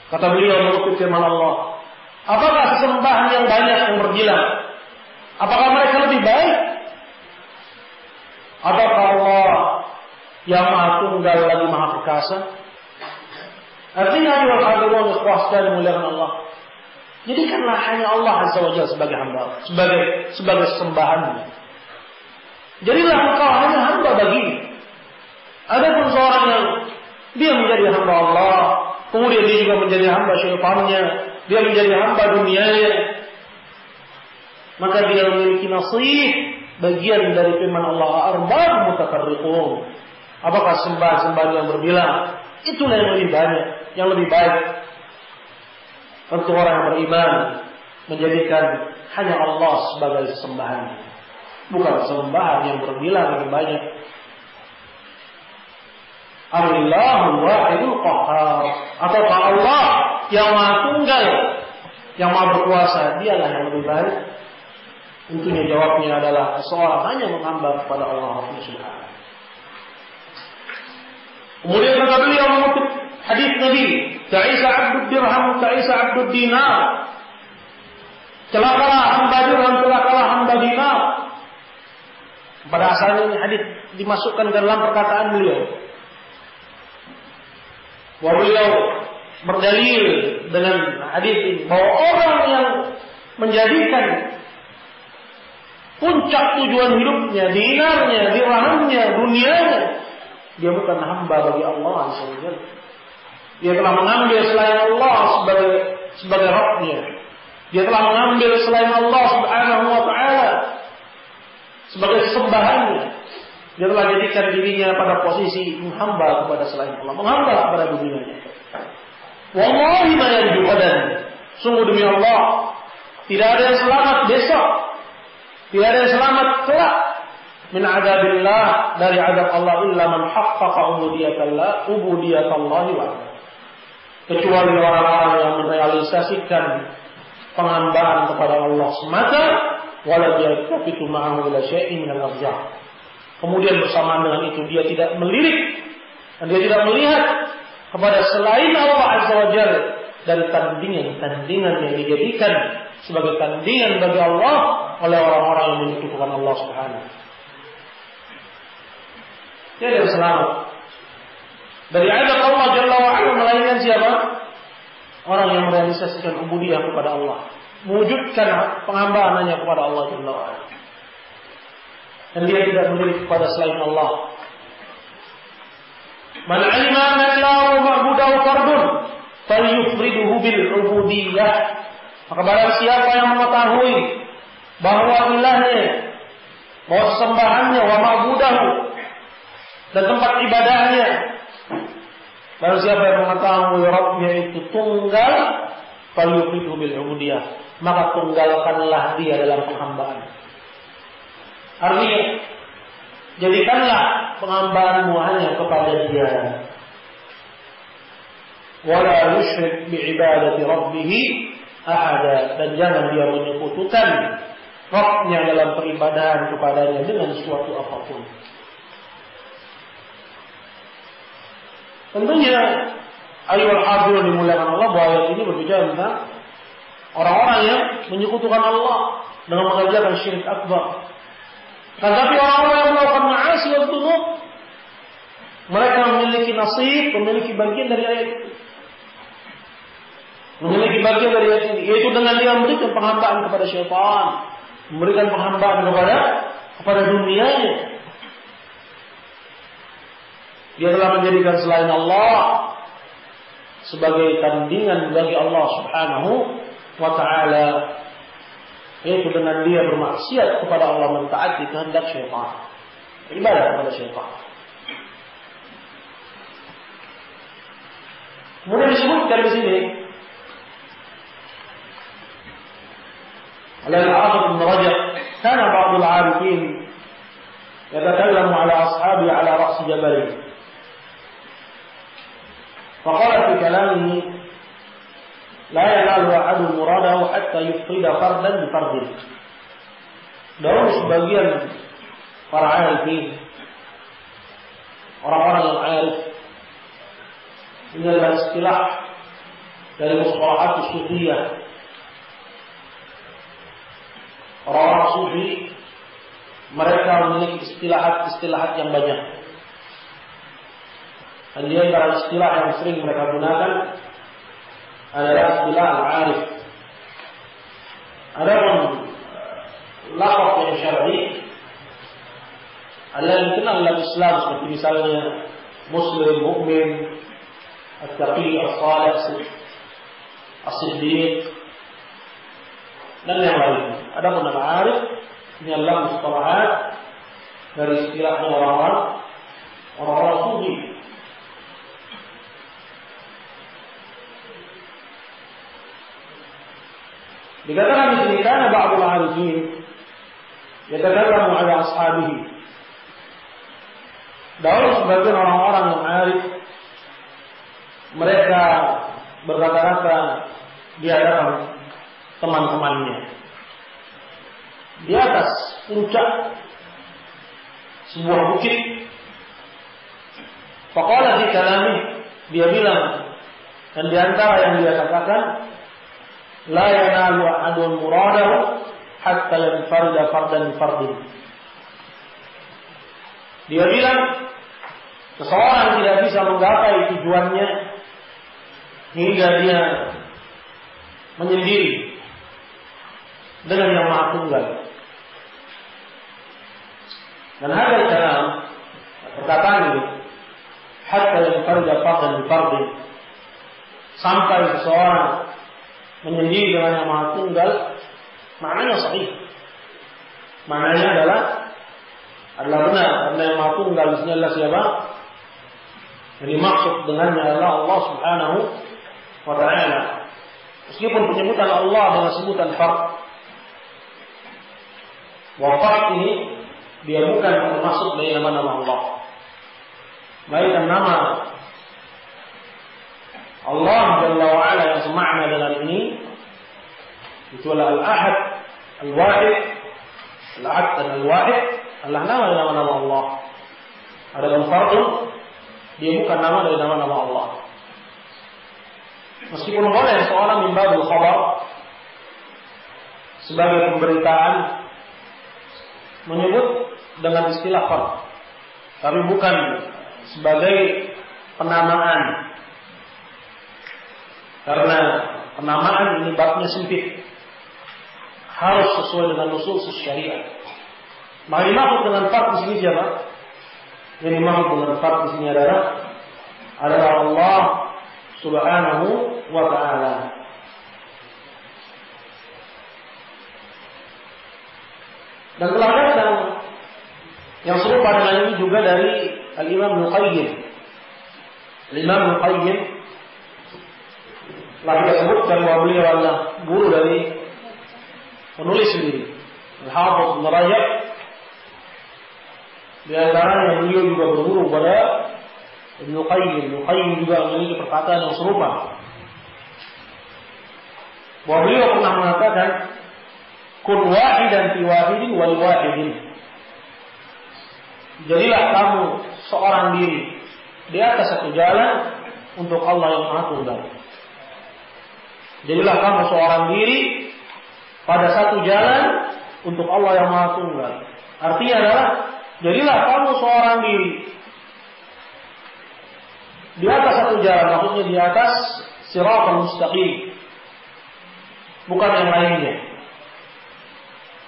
Kata beliau mengutip firman Allah, apakah sesembahan yang banyak yang bergilang, apakah mereka lebih baik? Apakah Allah yang maha tunggal lagi maha perkasa? Artinya ayuhal hadirun ikhwah sekalian dimuliakan Allah, jadikanlah hanya Allah Azza wa Jalla sebagai hamba, sebagai sembahan. Jadilah engkau hanya hamba baginya. Adapun seorang yang dia menjadi hamba Allah, kemudian dia juga menjadi hamba syaitannya, dia menjadi hamba dunianya, maka dia memiliki nasib, bagian dari firman Allah, arbab mutafarriqun. Apakah sembahan-sembahan yang berbilang? Itulah yang lebih banyak, yang lebih baik untuk orang yang beriman, menjadikan hanya Allah sebagai sembahan, bukan sembahan yang berbilang lebih banyak. Allahul wahidul qahhar, atau Allah yang Maha Tunggal, yang Maha Berkuasa, dialah yang lebih baik. Tentunya jawabnya adalah seorang hanya menghamba kepada Allah Subhanahu. Kemudian kata beliau mengutip hadis Nabi, "Ta'isa 'abdud dirham, ta'isa 'abdud dinar." Celakalah hamba dirham, celakalah hamba dinar. Pada asalnya ini hadis dimasukkan ke dalam perkataan beliau. Bahwa beliau berdalil dengan hadis ini bahwa orang yang menjadikan puncak tujuan hidupnya, dinarnya, dirhamnya, dunianya, dia bukan hamba bagi Allah SWT. Dia telah mengambil selain Allah sebagai Rabbnya. Dia telah mengambil selain Allah Subhanahu wa ta'ala sebagai sembahannya. Dia telah jadikan dirinya pada posisi menghamba kepada selain Allah, menghamba kepada dunianya. Wallahi ma yanju qadan. Sungguh demi Allah, tidak ada yang selamat besok, tidak ada yang selamat kelak min adabillah, dari azab Allah, illa man haqqaqa ubudiyatallahi wa, kecuali orang-orang yang merealisasikan penghambaan kepada Allah semata, wala yaltafitu ma'ahu ila syai'in min al-arja'. Kemudian bersamaan dengan itu dia tidak melirik dan dia tidak melihat kepada selain Allah Azza wa Jalla dari tandingan-tandingan yang dijadikan sebagai tandingan bagi Allah oleh orang-orang yang menyekutukan Allah Subhanahu. Tiada yang selamat dari azab Allah Jalla wa Ala melainkan siapa? Orang yang merealisasikan ubudiyah kepada Allah, mewujudkan penghambaan hanya kepada Allah Jalla wa Ala, dan dia tidak memiliki kepada selain Allah. Man 'alima anna illahu ma'budahu fardun falyufriduhu bil 'ubudiyah. Maka barang siapa yang mengetahui bahwa ilahnya, bahwa sembahannya, wa ma'budahu, dan tempat ibadahnya, barang siapa yang mengetahui Rabbnya itu tunggal, falyufriduhu bil 'ubudiyah, maka tunggalkanlah dia dalam penghambaan. Artinya, jadikanlah penghambaanmu hanya kepada Dia. Wala yusyrik bi'ibadati rabbih ahada, dan jangan dia menyekutukan Rabbnya dalam peribadahan kepadanya dengan suatu apapun. Tentunya ayyuhal hadirin dimuliakan Allah, bahwa ayat ini berbicara tentang orang-orang yang menyekutukan Allah dengan mengerjakan syirik akbar. Tetapi orang-orang yang melakukan ma'asi wa dzunub, mereka memiliki nasib, memiliki bagian dari ayat itu. Memiliki bagian dari ayat ini, yaitu dengan dia memberikan penghambaan kepada syaitan, memberikan penghambaan kepada dunianya. Dia telah menjadikan selain Allah sebagai tandingan bagi Allah Subhanahu wa ta'ala, yaitu dengan dia bermaksiat kepada Allah, mentaati kehendak syaitan, ibadah kepada syaitan. Kemudian disebutkan di sini oleh Al-Hafidz Ibnu Rajab, kana ba'dul 'arifin yatakallamu 'ala ashabi 'ala ra's jabal. Faqala fi kalamihi la yanalu ahadun muradahu hatta yufrida fardan bi fardin. Dalam sebagian para arifin, orang-orang yang arif, ini adalah istilah dari mustalahat sufiyah. Orang-orang sufi mereka memiliki istilahat yang banyak. Dan di antara istilah yang sering mereka gunakan adalah istilah al-arif. Adapun laqab yang syar'i adalah yang dikenal dalam Islam, seperti misalnya muslim, mukmin, at-taqi, as-salih, as-siddiq, dan yang lain. Adapun al-arif ini adalah mustalahat dari istilahnya orang-orang sufi. Dikatakan di sini kana ba'dul 'arifin yatakallamu 'ala ashabihi. Dahulu sebagian orang-orang yang arif, mereka berkata-kata di hadapan teman-temannya di atas puncak sebuah bukit. Faqala fi kalami, dia bilang, dan di antara yang dia katakan, la yanalu ahadun muradahu hatta yanfarida fardan fardin. Dia bilang, seseorang tidak bisa menggapai tujuannya hingga dia menyendiri dengan yang Maha Tunggal. Dan ada dalam perkataan ini, hatta yanfarida fardan fardin, sampai seseorang menyendiri dengan yang Maha Tunggal, maknanya sahih. Maknanya adalah benar, karena yang Maha Tunggal di sini adalah siapa? Yang dimaksud dengannya adalah Allah Subhanahu wa Ta'ala. Meskipun penyebutan Allah dengan sebutan fard, wafat ini dia bukan termasuk dari nama-nama Allah. Baik nama Allah Jalla wa Ala yang semakna dengan ini, itu adalah Al-Ahad, Al-Wahid, Al-Ahad dan Al-Wahid adalah nama-nama Allah. Adapun fardun, dia bukan nama dari nama-nama Allah. Meskipun boleh seorang mimbabul khabar sebagai pemberitaan menyebut dengan istilah fard, tapi bukan sebagai penamaan, karena penamaan ini babnya sempit, harus sesuai dengan nusus syariat. Maka dimaksud dengan fard di sini siapa? Yang dimaksud dengan fard di sini adalah Allah Subhanahu wa Ta'ala. Dan telah datang yang serupa dengan ini juga dari Al-Imam Al-Qayyim. Al-Imam Al-Qayyim telah kita sebutkan bahwa beliau adalah guru dari penulis sendiri, Al-Hafidz Ibnu Rajab. Di antaranya beliau juga berguru pada Ibnu Qayyim. Ibnu Qayyim juga memiliki perkataan yang serupa, bahwa beliau pernah mengatakan, kun wahidan fi wahidin wal wahidin. Jadilah kamu seorang diri di atas satu jalan untuk Allah yang Maha Tunggal. Jadilah kamu seorang diri pada satu jalan untuk Allah yang Maha Tunggal. Artinya adalah, jadilah kamu seorang diri di atas satu jalan, maksudnya di atas siratal mustaqim, bukan yang lainnya.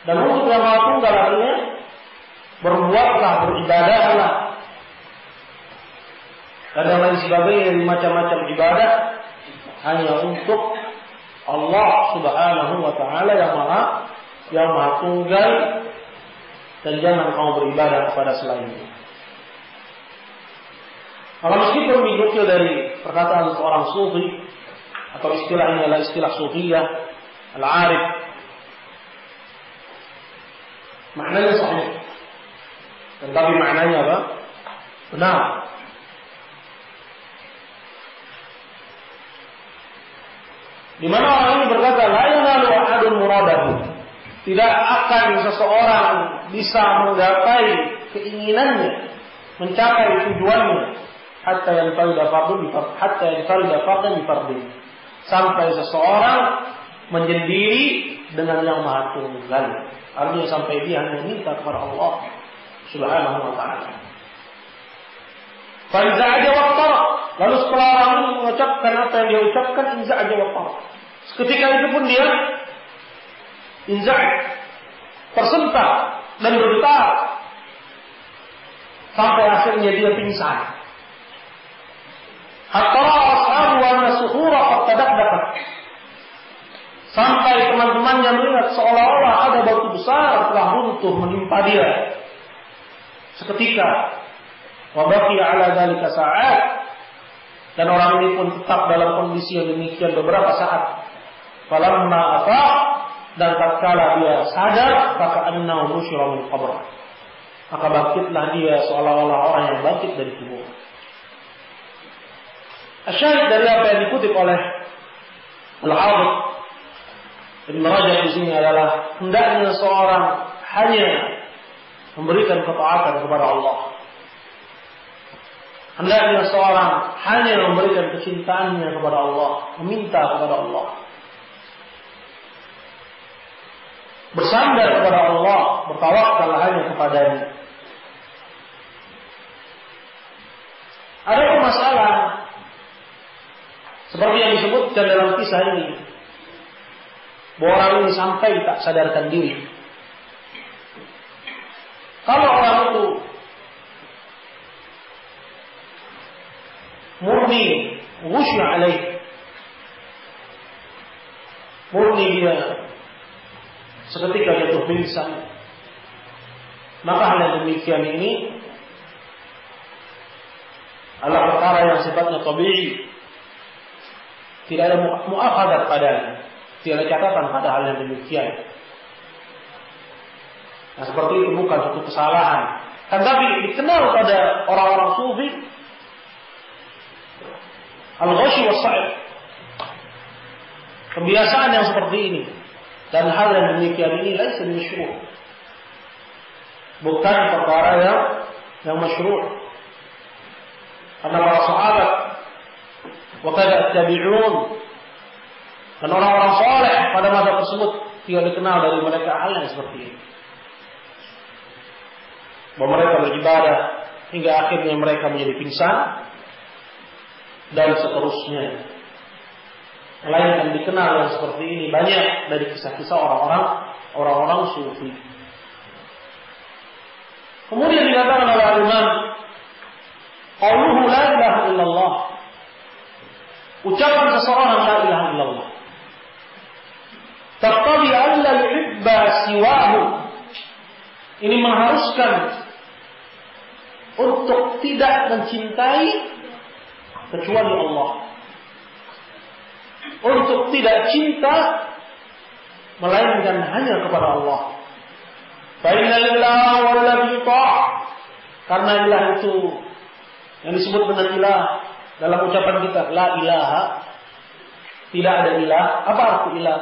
Dan untuk yang Maha Tunggal artinya berbuatlah, beribadahlah, dan yang lain sebagainya dari macam-macam ibadah hanya untuk Allah Subhanahu wa Ta'ala yang Maha Tunggal, dan jangan kamu beribadah kepada selainnya. Kalau meskipun dinukil dari perkataan seorang sufi, atau istilah ini adalah istilah sufiyah al-arif, maknanya sahih, tetapi maknanya apa? Benar. Di mana orang ini berkata, la yanalu ahadun muradahu, tidak akan seseorang bisa menggapai keinginannya, mencapai tujuannya, hatta yanfarida fardan bi fardin, sampai seseorang menyendiri dengan yang Maha Tunggal. Artinya sampai dia hanya minta kepada Allah Subhanahu wa Ta'ala. Fa iza aja waqtar, lalu setelah orang ini mengucapkan apa yang dia ucapkan, iza aja waqtar, seketika itu pun dia inza'id, tersentak dan bergetar, sampai akhirnya dia pingsan. Hatta ashabu wa nasuhura qad tadaqdaqat, sampai teman-temannya melihat seolah-olah ada batu besar telah runtuh menimpa dia seketika. Wa baqiya ala dzalika sa'at, dan orang ini pun tetap dalam kondisi yang demikian beberapa saat. Falamma afa, dan tatkala dia sadar, faka'annahu nusyira min qabr, maka bangkitlah dia seolah-olah orang yang bangkit dari kubur. Asyahid dari apa yang dikutip oleh Al-Hafidz Ibn Rajab di sini adalah hendaknya seorang hanya memberikan ketaatan kepada Allah. Hendaknya seorang hanya memberikan kecintaannya kepada Allah, meminta kepada Allah, bersandar kepada Allah, bertawakal hanya kepadanya. Ada masalah seperti yang disebutkan dalam kisah ini, bahwa orang ini sampai tak sadarkan diri. Kalau orang itu murni ghusya alaih, murni dia seketika jatuh pingsan, maka hal yang demikian ini adalah perkara yang sifatnya tabi'i, tidak ada mu'akhadat padanya, tidak ada catatan pada hal yang demikian. Nah, seperti itu bukan suatu kesalahan, tetapi dikenal pada orang-orang sufi al-ghashi was-sa'id, kebiasaan yang seperti ini. Dan hal yang demikian ini laisa masyru', bukan perkara yang masyru'. Karena para sahabat wa kadza tabi'un dan orang-orang saleh pada masa tersebut tidak dikenal dari mereka hal yang seperti ini. Bahwa mereka beribadah hingga akhirnya mereka menjadi pingsan dan seterusnya. Melainkan dikenal yang seperti ini banyak dari kisah-kisah orang-orang sufi. Kemudian dikatakan oleh Imam, qauluhu la ilaha illallah, ucapan seseorang la ilaha illallah, taqtadi an la yuhibba siwahu, ini mengharuskan untuk tidak mencintai kecuali Allah, untuk tidak cinta melainkan hanya kepada Allah. Fa inna lillahi walladhi ta', karena ilah itu yang disebut dengan ilah dalam ucapan kita la ilaha, tidak ada ilah. Apa arti ilah?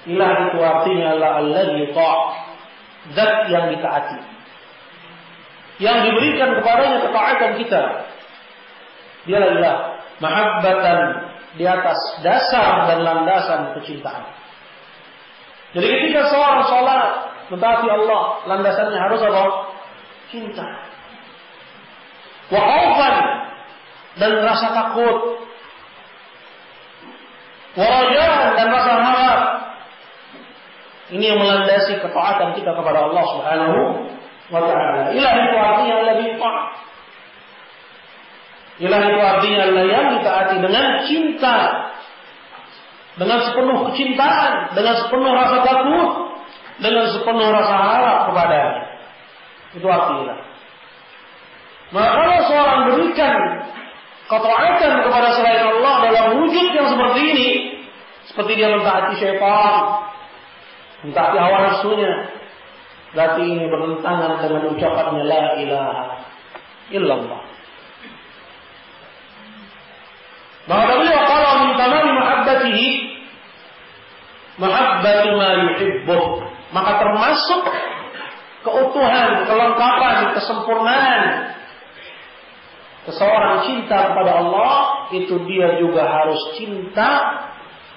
Ilah itu artinya la alladhi ta', zat yang ditaati, yang diberikan kepadanya ketaatan kita. Dialah ilah, mahabbatan, di atas dasar dan landasan kecintaan. Jadi ketika seorang sholat mentaati Allah, landasannya harus apa? Cinta. Wa khaufan, dan rasa takut. Wa rajaan, dan rasa harap. Ini yang melandasi ketaatan kita kepada Allah Subhanahu wa ta'ala. Ilah itu artinya lebih taat. Ilah itu artinya Allah yang ditaati dengan cinta, dengan sepenuh kecintaan, dengan sepenuh rasa takut, dengan sepenuh rasa harap kepadanya. Itu artinya. Maka kalau seorang berikan ketaatan kepada selain Allah dalam wujud yang seperti ini, seperti dia mentaati syaitan, mentaati hawa nafsunya, berarti ini bertentangan dengan ucapannya la ilaha illallah. Maka beliau kalau min tamami mahabbatihi mahabbatu ma yuhibbuh, maka termasuk keutuhan, kelengkapan, kesempurnaan seseorang cinta kepada Allah, itu dia juga harus cinta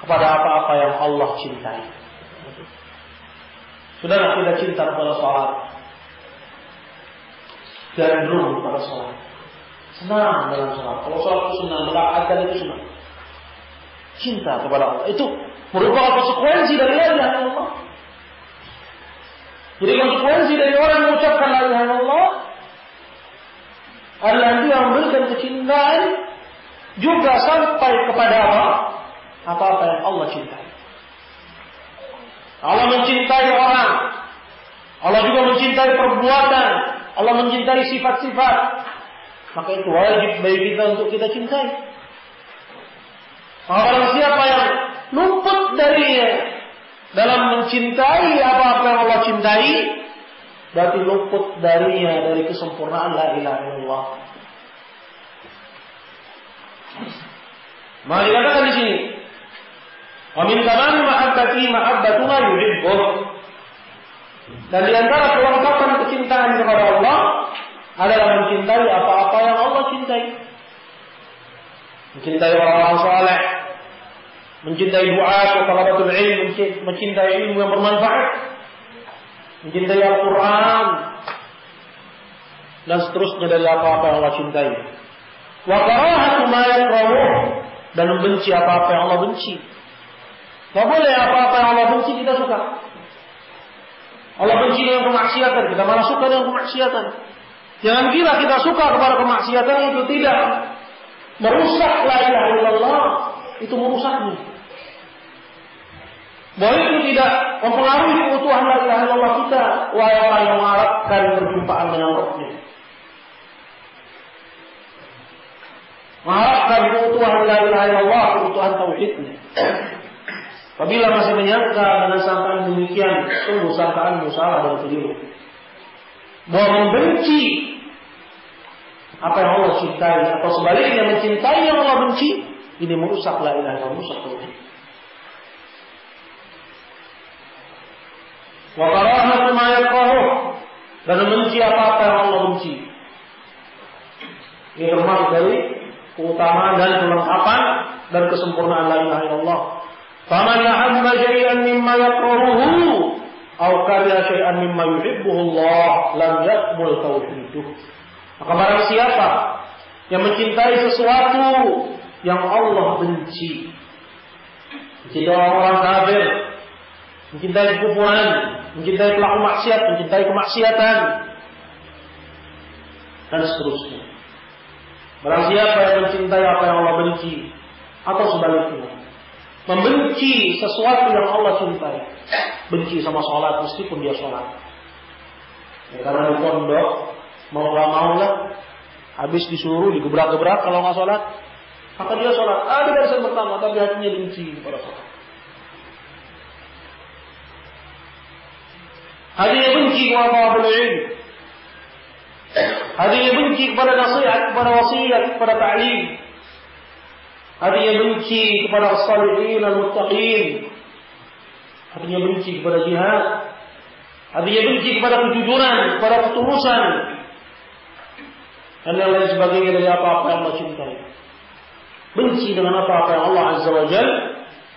kepada apa-apa yang Allah cintai. Saudara, tidak cinta kepada salat, gandrung pada salat, senang dalam salat. Kalau salat itu senang, melakukan itu senang. Cinta kepada Allah itu merupakan konsekuensi dari la ilaha illallah. Jadi konsekuensi dari orang yang mengucapkan la ilaha illallah adalah dia memberikan kecintaan juga sampai kepada apa-apa yang Allah cintai. Allah mencintai orang, Allah juga mencintai perbuatan, Allah mencintai sifat-sifat. Maka itu wajib bagi kita untuk kita cintai. Maka siapa yang luput dalam mencintai apa-apa yang Allah cintai, berarti luput darinya dari kesempurnaan la ilaha illallah. Maka dikatakan di sini, wa min tamami mahabbati mahabbatu ma yuhibbuh. Dan di antara kelengkapan kecintaan kepada Allah adalah mencintai apa-apa yang Allah cintai. Mencintai orang-orang saleh, mencintai doa atau talabatul ilm, mencintai ilmu yang bermanfaat, mencintai Al-Quran, dan seterusnya dari apa-apa yang Allah cintai. Wa karahatu ma yakrahuh, dan membenci apa-apa yang Allah benci. Tidak boleh apa-apa yang Allah benci kita suka. Allah benci dengan kemaksiatan, kita malah suka dengan kemaksiatan. Jangan kira kita suka kepada kemaksiatan itu tidak merusak la ilaha illallah, itu merusaknya. Bahwa itu tidak mempengaruhi keutuhan la ilaha illallah kita, wahai orang yang mengharapkan perjumpaan dengan Rabbnya. Mengharapkan keutuhan la ilaha illallah, keutuhan tauhidnya. Apabila masih menyangka dengan sangkaan demikian, sungguh sangkaanmu salah dan keliru. Bahwa membenci apa yang Allah cintai atau sebaliknya mencintai yang Allah benci, ini merusak la ilaha illallah, merusak tauhid. Wa karahatu ma yakrahuh, dan membenci apa-apa yang Allah benci. Ini termasuk dari keutamaan dan kelengkapan dan kesempurnaan la ilaha illallah. Faman ahabba syai'an mimma yakrahuhu aw kariha syai'an mimma yuhibbuhu Allah lam yaqbul tauhiduh. Maka barang siapa yang mencintai sesuatu yang Allah benci, mencintai orang kafir, mencintai kekufuran, mencintai pelaku maksiat, mencintai kemaksiatan, dan seterusnya. Barang siapa yang mencintai apa yang Allah benci, atau sebaliknya, membenci sesuatu yang Allah cintai, benci sama sholat meskipun dia sholat. Ya, karena di pondok mau gak mau lah, habis disuruh digebrak-gebrak kalau nggak sholat, maka dia sholat. Di barisan pertama, tapi hatinya benci kepada sholat. Hatinya benci kepada talabul ilm, hatinya benci kepada nasihat, kepada wasiat, kepada ta'lim, hatinya benci kepada as-salihin al-muttaqin, hatinya benci kepada jihad, hatinya benci kepada kejujuran, kepada ketulusan, dan yang lain sebagainya dari apa-apa yang Allah cintai. Benci dengan apa-apa yang Allah Azza wa Jalla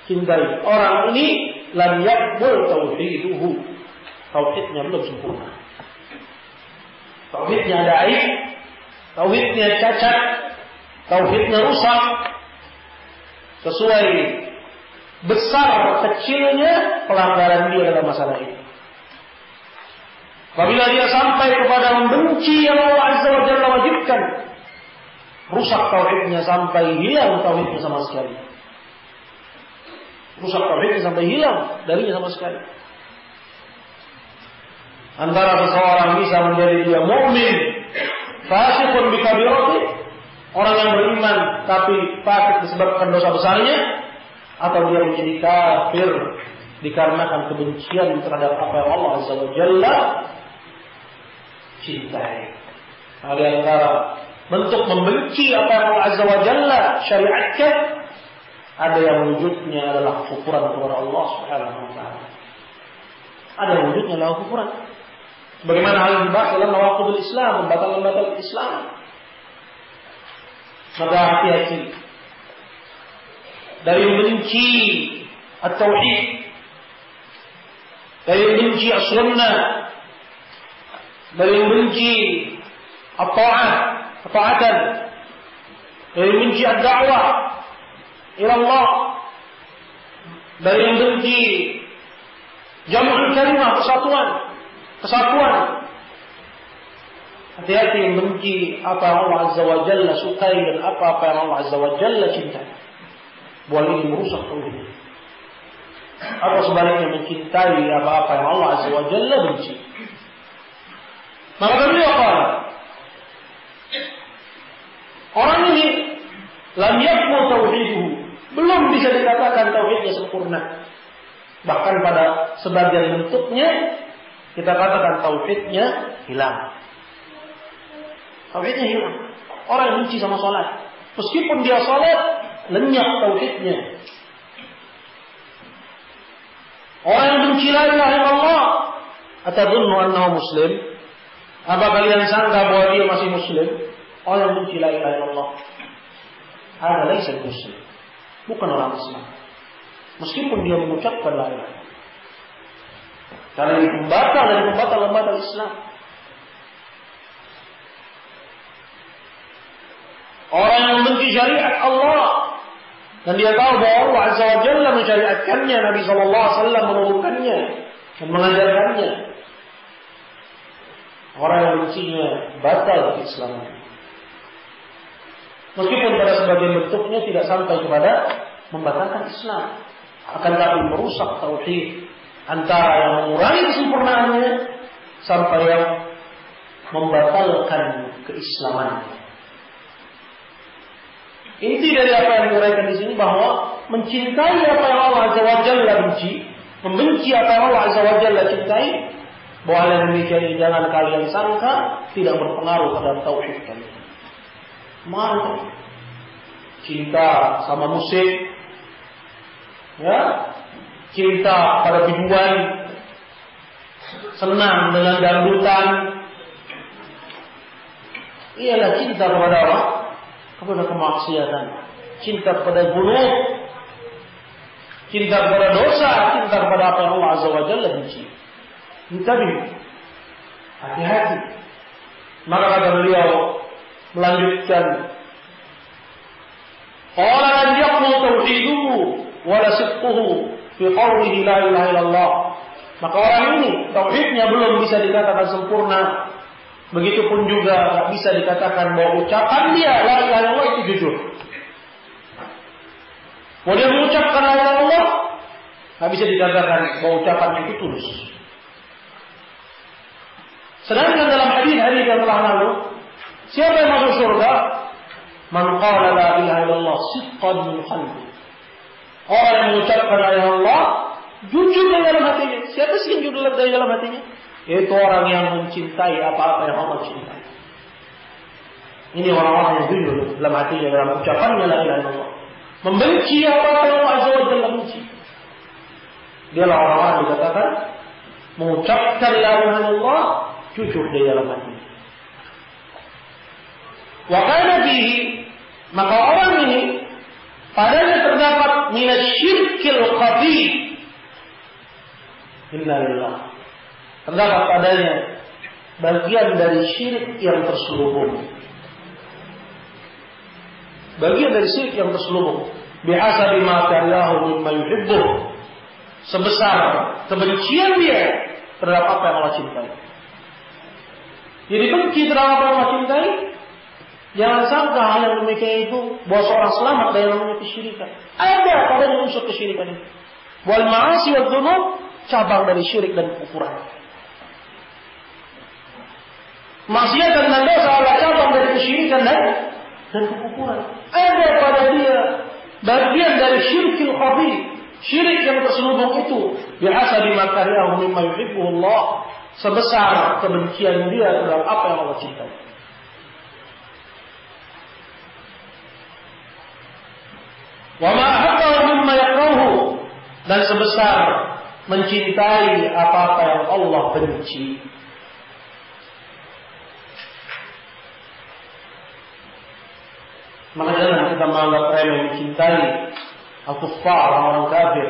cintai. Orang ini lam yaqbul tauhiduhu, tauhidnya belum sempurna. Tauhidnya ada aib, tauhidnya cacat, tauhidnya rusak. Sesuai besar kecilnya pelanggaran dia dalam masalah ini. Apabila dia sampai kepada membenci yang Allah Azza wa Jalla wajibkan, rusak tauhidnya sampai hilang tauhidnya sama sekali. Rusak tauhidnya sampai hilang darinya sama sekali. Antara seseorang bisa menjadi dia mukmin, fasiqun bi kabirati, orang yang beriman tapi fasik disebabkan dosa besarnya, atau dia menjadi kafir dikarenakan kebencian terhadap apa yang Allah Azza wa Jalla cintai. Ada antara bentuk membenci apa yang Allah Azza wa Jalla syariatkan, ada yang wujudnya adalah kufuran kepada Allah Subhanahu wa taala. Ada yang wujudnya adalah kufuran. Bagaimana hal yang dibahas dalam nawaqidul Islam, pembatalan-pembatalan Islam. Maka hati-hati dari membenci at-tauhid, dari membenci as-sunnah, dari membenci at-ta'ah, at-ta'atan, dari membenci ad-da'wah ila Allah, dari membenci jam'ul kalimah, kesatuan. Hati-hati membenci apa yang Allah Azza wa Jalla sukai dan apa yang Allah Azza wa Jalla cintai. Buat ini merusak tauhid. Atau sebaliknya mencintai apa-apa yang Allah Azza wa Jalla benci. Maka beliau apa? Orang ini lam yakmul tauhiduhu, belum bisa dikatakan tauhidnya sempurna. Bahkan pada sebagian bentuknya kita katakan tauhidnya hilang. Tauhidnya hilang. Orang yang benci sama salat, meskipun dia salat, lenyap tauhidnya. Orang yang benci la ilaha illallah, atadunnu annahu muslim? Apa kalian sangka bahwa dia masih muslim? Orang yang benci la ilaha illallah, hada laisa muslim, bukan orang Islam. Meskipun dia mengucapkan la ilaha illallah, karena ini pembatal dari pembatal Islam. Orang yang membenci syariat Allah dan dia tahu bahwa Allah Azza wa Jalla mensyariatkannya, Nabi sallallahu alaihi wasallam menurunkannya dan mengajarkannya, orang yang bencinya batal keislamannya. Meskipun pada sebagian bentuknya tidak sampai kepada membatalkan Islam, akan tapi merusak tauhid, antara yang mengurangi kesempurnaannya sampai yang membatalkan keislamannya. Inti dari apa yang diuraikan di sini bahwa mencintai apa yang Allah Azza wa Jalla benci, membenci apa yang Allah Azza wa Jalla cintai, bahwa hal yang demikian ini jangan kalian sangka tidak berpengaruh terhadap tauhid kalian. Mana cinta sama musik, ya, cinta pada biduan, senang dengan dangdutan, ialah cinta kepada Allah, kepada kemaksiatan, cinta kepada gunung, cinta kepada dosa, cinta kepada apa yang Allah Azza wa Jalla benci. Intabi, hati-hati. Maka kata beliau melanjutkan, qala an yaqmu tauhiduhu wa la sidquhu fi qawlihi la ilaha illallah. Maka orang ini tauhidnya belum bisa dikatakan sempurna. Begitupun juga tak bisa dikatakan bahwa ucapan dia la ilaha illallah itu jujur. Kalau dia mengucapkan la ilaha illallah, tak bisa dikatakan bahwa ucapan itu tulus. Sedangkan dalam hadis yang telah lalu, siapa yang masuk surga? Man qala la ilaha illallah sidqan min qalbi. Orang yang mengucapkan la ilaha illallah jujur dari dalam hatinya. Siapa sih yang jujur dari dalam hatinya? Itu orang yang mencintai apa-apa yang Allah cintai. Ini orang-orang yang jujur dalam hatinya, dalam ucapannya la ilaha illallah. Membenci apa-apa yang Allah Azza wa Jalla benci. Dialah orang-orang yang dikatakan mengucapkan la ilaha illallah jujur dari dalam hatinya. Wa kana bihi, maka orang ini padanya terdapat minasyirkil khafi. Innalillah. Terdapat padanya bagian dari syirik yang terselubung. Bagian dari syirik yang terselubung. Bihasabi ma kariyahu mimma yuhibbu. Sebesar kebencian dia terhadap apa yang Allah cintai. Jadi benci terhadap apa yang Allah cintai, jangan sangka hal yang demikian itu bahwa seorang selamat dari namanya kesyirikan. Ada pada unsur kesyirikan itu. Wal ma'asi wal dzunub, cabang dari syirik dan kekufuran. Maksiat dan dosa adalah cabang dari kesyirikan dan kekufuran. Ada pada dia bagian dari syirkil khafi, syirik yang terselubung itu. Bihasabi ma kariyahu mimma yuhibbu Allah, sebesar kebencian dia terhadap apa yang Allah cintai. Wa ma ahabbahu mimma yakrahu, dan sebesar mencintai apa-apa yang Allah benci. Maka jangan kita menganggap remeh mencintai al-kuffar, orang-orang kafir.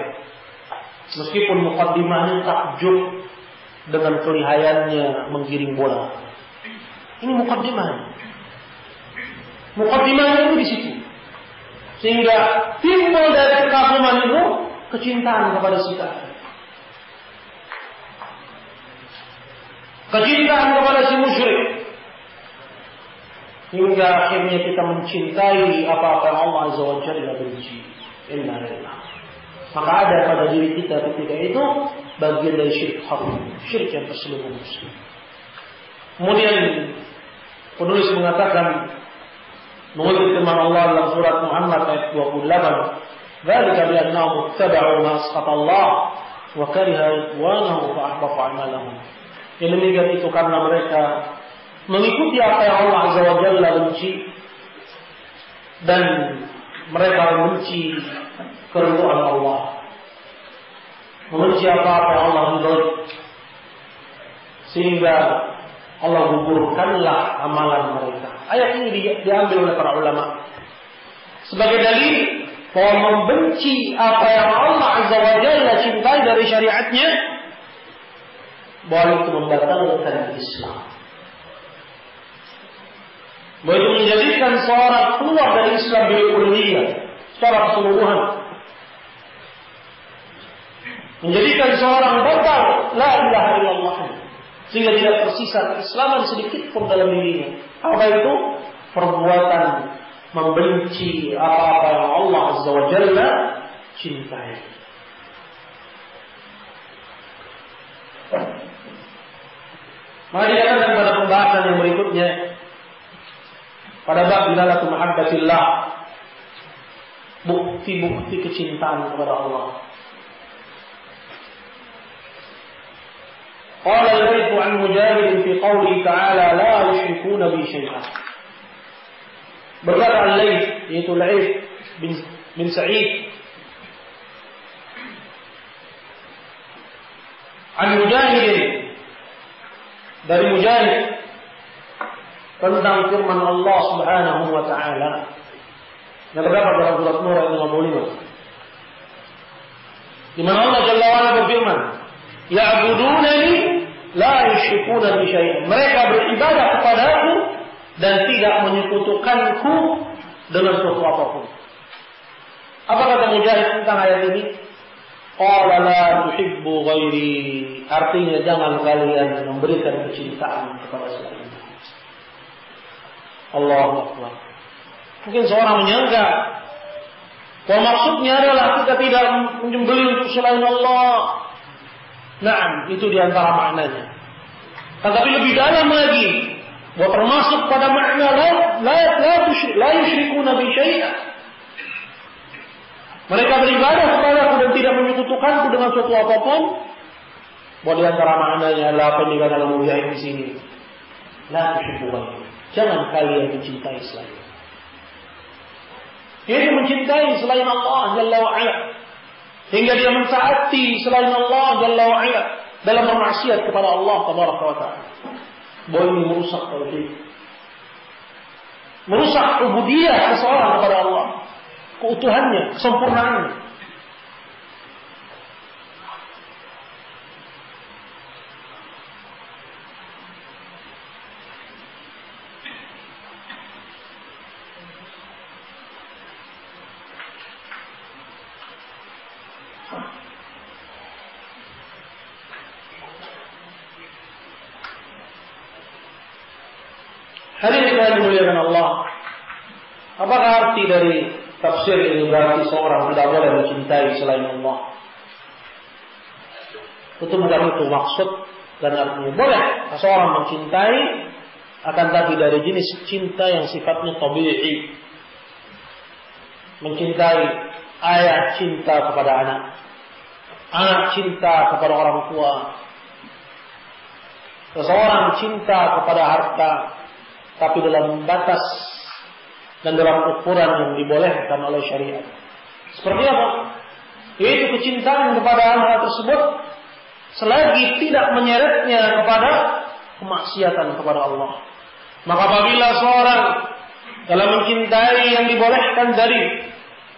Meskipun muqaddimahnya takjub dengan kelihayannya menggiring bola. Ini muqaddimahnya. Muqaddimahnya itu di situ. Sehingga timbul dari kekaguman itu kecintaan kepada si kafir. Kecintaan kepada si musyrik. Hingga akhirnya kita mencintai apa-apa yang Allah Azza wa Jalla benci. Innalillah. Maka ada pada diri kita ketika itu bagian dari syirik haram, syirik yang terselubung. Kemudian penulis mengatakan, menurut firman Allah dalam surat Muhammad ayat 28, "Dzalika bi annahum ittaba'u ma asqata Allah." wa kariha ridwanahu fa ahbata a'malahum. Yang demikian itu karena mereka mengikuti apa yang Allah Azza wa Jalla benci dan mereka membenci keridhaan Allah, membenci apa yang Allah ridhoi, sehingga Allah gugurkanlah amalan mereka. Ayat ini diambil oleh para ulama sebagai dalil bahwa membenci apa yang Allah Azza wa Jalla cintai dari syariatnya, bahwa itu membatalkan Islam, bahwa itu menjadikan seorang keluar dari Islam bilkulliyah secara keseluruhan, menjadikan seorang batal la ilaha illallah, sehingga tidak tersisa keislaman sedikit pun dalam dirinya. Apa itu? Perbuatan membenci apa-apa yang Allah Azza wa Jalla cintai. Mari kita akan pada pembahasan yang berikutnya pada bab dilalatu mahabbatillah, bukti-bukti kecintaan kepada Allah. قال الليث عن مجاهد في قوله تعالى لا يشركون بي شيئا. Berkata Al-Layth, yaitu Layth bin Sa'id, an Mujahid, dari Mujahid, tentang firman Allah Subhanahu wa taala yang terdapat dalam surat Nur ayat 55, di mana Allah Jalla wa Ala berfirman, ya'budunani la yusyrikuna bi syai'in. Mereka beribadah kepadaku dan tidak menyekutukanku dengan sesuatu apapun. Apa kata Mujahid tentang ayat ini? Qala la tuhibbu ghairi. Artinya jangan kalian memberikan kecintaan kepada selain Allah. Allahu Akbar. Mungkin seorang menyangka bahwa maksudnya adalah kita tidak menyembelih untuk selain Allah. Naam, itu diantara maknanya. Tetapi lebih dalam lagi, bahwa termasuk pada makna la yusyrikuna bi syai'in. Mereka beribadah kepadaku dan tidak menyekutukanku dengan suatu apapun. Bahwa diantara maknanya adalah apa yang dikatakan oleh Mujahid di sini. La tusyriku. Jangan kalian mencintai selain. Dia mencintai selain Allah Jalla wa Ala, hingga dia mentaati selain Allah Jalla wa Ala dalam bermaksiat kepada Allah Tabaraka wa Ta'ala. Bahwa ini merusak tauhid, merusak ubudiyah seseorang kepada Allah, keutuhannya, kesempurnaannya. Hadirin yang dimuliakan Allah, apakah arti dari tafsir ini berarti seorang tidak boleh mencintai selain Allah? Itu bukan itu maksud dan artinya. Boleh seorang mencintai, akan tapi dari jenis cinta yang sifatnya tabi'i. Mencintai ayah cinta kepada anak, anak cinta kepada orang tua, seseorang cinta kepada harta, tapi dalam batas dan dalam ukuran yang dibolehkan oleh syariat. Seperti apa? Yaitu kecintaan kepada hal tersebut selagi tidak menyeretnya kepada kemaksiatan kepada Allah. Maka apabila seorang dalam mencintai yang dibolehkan dari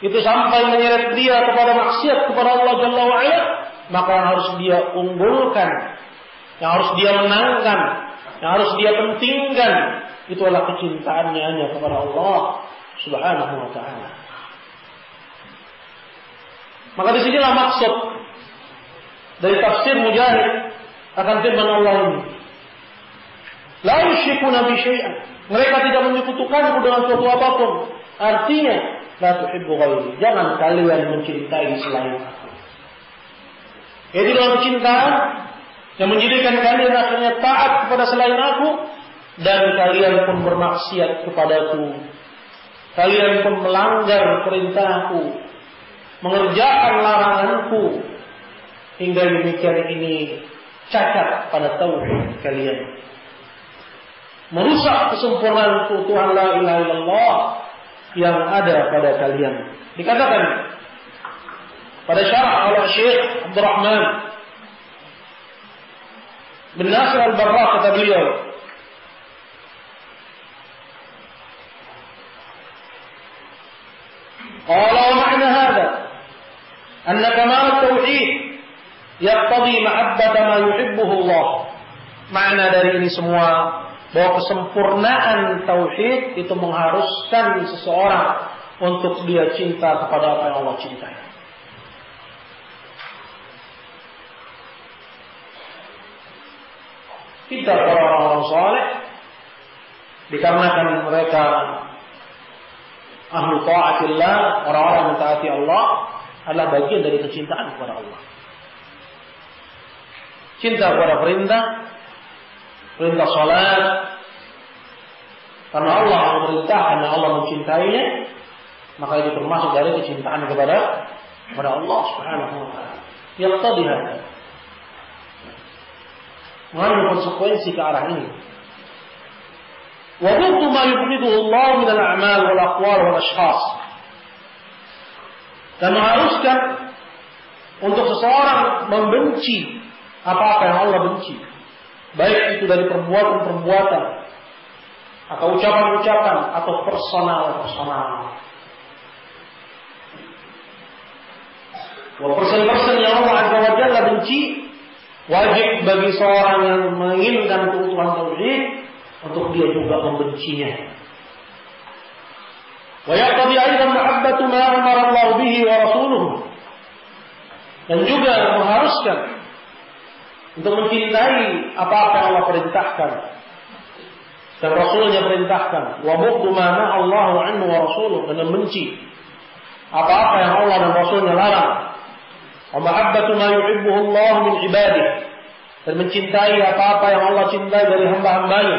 itu sampai menyeret dia kepada maksiat kepada Allah Jalla wa Ala, maka yang harus dia unggulkan, yang harus dia menangkan, yang harus dia pentingkan, itu adalah kecintaannya hanya kepada Allah Subhanahu wa Ta'ala. Maka disinilah maksud dari tafsir Mujahid akan firman Allah ini. La yusyrikuna bi syai'in. Mereka tidak menyekutukanku dengan suatu apapun. Artinya, la tuhibbu ghairi. Jangan kalian mencintai selain aku. Itu dalam kecintaan yang menjadikan kalian akhirnya taat kepada selain aku, dan kalian pun bermaksiat kepadaku. Kalian pun melanggar perintahku, mengerjakan laranganku. hingga demikian ini cacat pada tauhid kalian, merusak kesempurnaan keutuhan la ilaha illallah yang ada pada kalian. Dikatakan pada syarah oleh Syekh Abdurrahman bin Nasir al-Barrah, kata beliau, qala wa ma'na hadha anna kamal at-tauhid yaqtadi mahabbata ma yuhibbuhu Allah. Makna dari ini semua bahwa kesempurnaan tauhid itu mengharuskan seseorang untuk dia cinta kepada apa yang Allah cintai. Kita para orang-orang saleh dikarenakan mereka ahlu ta'atillah, orang-orang yang mentaati Allah, adalah bagian dari kecintaan kepada Allah. Cinta kepada perintah salat, karena Allah memerintahkan dan Allah mencintainya, maka itu termasuk dari kecintaan kepada Allah Subhanahu wa taala. Yang tadi ada mengandung konsekuensi ke arah ini. Wa dhiddu ma yubghiduhu Allah min al-a'mal wal aqwal wal ashkhas. Dan mengharuskan untuk seseorang membenci apa-apa yang Allah benci, baik itu dari perbuatan-perbuatan atau ucapan-ucapan atau personal. Persen-persen yang Allah Azza wa Jalla benci, wajib bagi seorang yang menginginkan keutuhan tauhid untuk dia juga membencinya. Wa yaqtadi aidan mahabbatu ma amara Allah bihi wa rasuluhu. Dan juga mengharuskan untuk mencintai apa-apa yang Allah perintahkan dan Rasulnya perintahkan. Wa bughdu ma naha Allahu anhu wa rasuluhu, dan membenci apa-apa yang Allah dan Rasulnya larang. Wa mahabbatu ma yuhibbuhu Allah min ibadihi, dan mencintai apa-apa yang Allah cintai dari hamba-hambanya.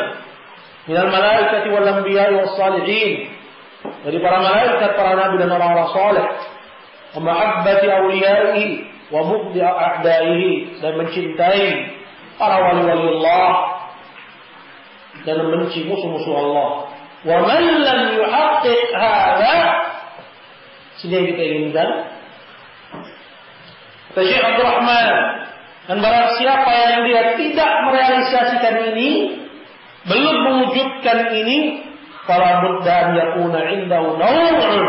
Minal malaikati wal anbiya'i was salihin, dari para malaikat, para nabi dan orang-orang saleh. Wa mahabbati awliyaihi wa bughdi a'daihi, dan mencintai para wali-wali Allah dan membenci musuh-musuh Allah. Wa man lam yuhaqqiq hadha, sehingga kita inginkan, kata Syekh Abdurrahman, dan barang siapa yang dia tidak merealisasikan ini, belum mewujudkan ini, fala budda an yakuna indahu naw'un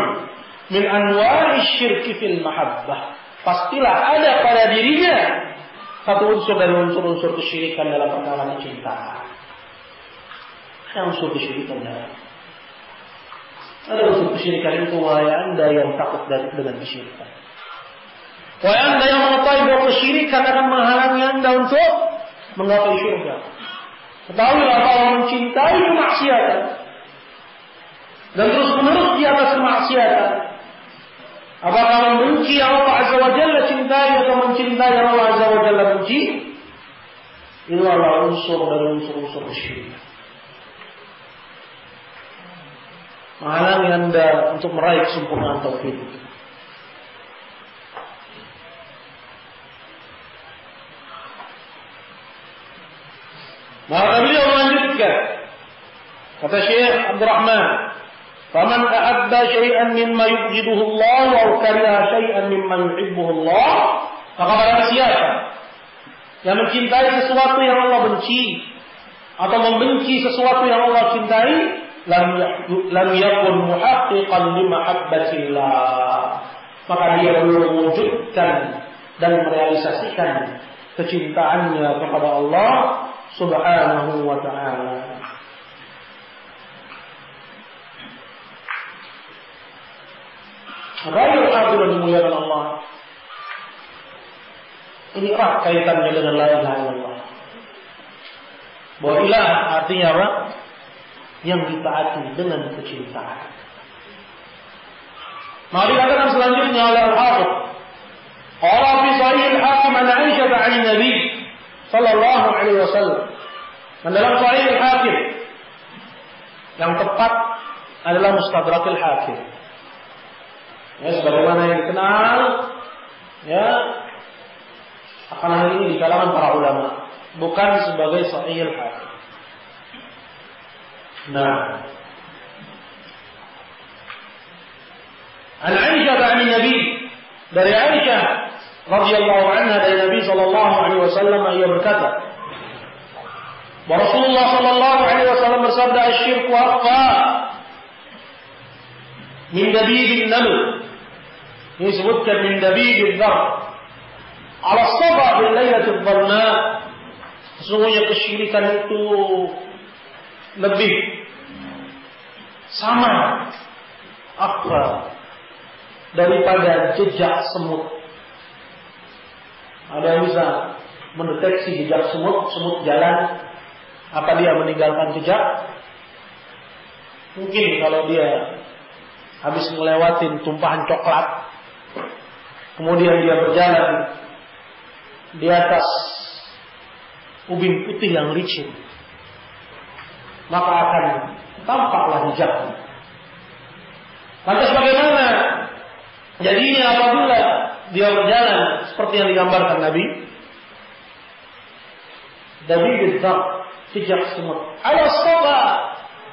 min anwa'i syirki fil mahabbah. Pastilah ada pada dirinya satu unsur dari unsur-unsur kesyirikan dalam perkara kecintaan. Ada unsur kesyirikan dalam. Ada unsur kesyirikan itu, wahai Anda yang takut dengan kesyirikan. Wahai Anda yang mengetahui bahwa kesyirikan akan menghalangi Anda untuk menggapai syurga. Ketahuilah bahwa mencintai kemaksiatan dan terus-menerus di atas kemaksiatan, apakah membenci yang Allah Azza wa Jalla cintai atau mencintai yang Allah Azza wa Jalla benci, itu adalah unsur dari unsur-unsur kesyirikan. Menghalangi Anda untuk meraih kesempurnaan tauhid. Maka beliau melanjutkan, kata Syekh Abdurrahman, faman ahabba syai'an mimma yubghiduhu Allah wa kariha syai'an mimma yuhibbuhu Allah, maka barang siapa yang mencintai sesuatu yang Allah benci atau membenci sesuatu yang Allah cintai, lam yakun muhaqqiqan li mahabbatillah, maka dia belum mewujudkan dan merealisasikan kecintaannya kepada Allah Subhanahu wa ta'ala. Rayu hadirin dimuliakan Allah, ini erat kaitannya dengan la ilaha illallah. Bahwa ilah artinya apa? Yang ditaati dengan kecintaan. Maka dikatakan selanjutnya oleh Al-Hafidh, qala fi sahih al-Hakim an Aisyah 'an Nabi sallallahu alaihi wasallam. Dalam sahih al-Hakim, yang tepat adalah Mustadrak al-Hakim. Ya, sebagaimana yang dikenal, ya, Akan hal ini di kalangan para ulama, bukan sebagai sahih hadis. Nah, an Aisyah an Nabi, dari Aisyah radhiyallahu anha dari Nabi sallallahu alaihi wasallam, ia berkata, Rasulullah sallallahu alaihi wasallam bersabda, "Asyirku akhfa min dabibin naml." Ini disebutkan min dabibin dhar. Ala safa bil lailatul dharna. Sesungguhnya kesyirikan itu lebih sama akhfa daripada jejak semut. Ada yang bisa mendeteksi jejak semut jalan, apa dia meninggalkan jejak? Mungkin kalau dia habis ngelewatin tumpahan coklat, kemudian dia berjalan di atas ubin putih yang licin, maka akan tampaklah jejaknya. Lantas bagaimana jadinya apabila dia berjalan seperti yang digambarkan Nabi? Nabi bizar, jejak semut. Ala safa,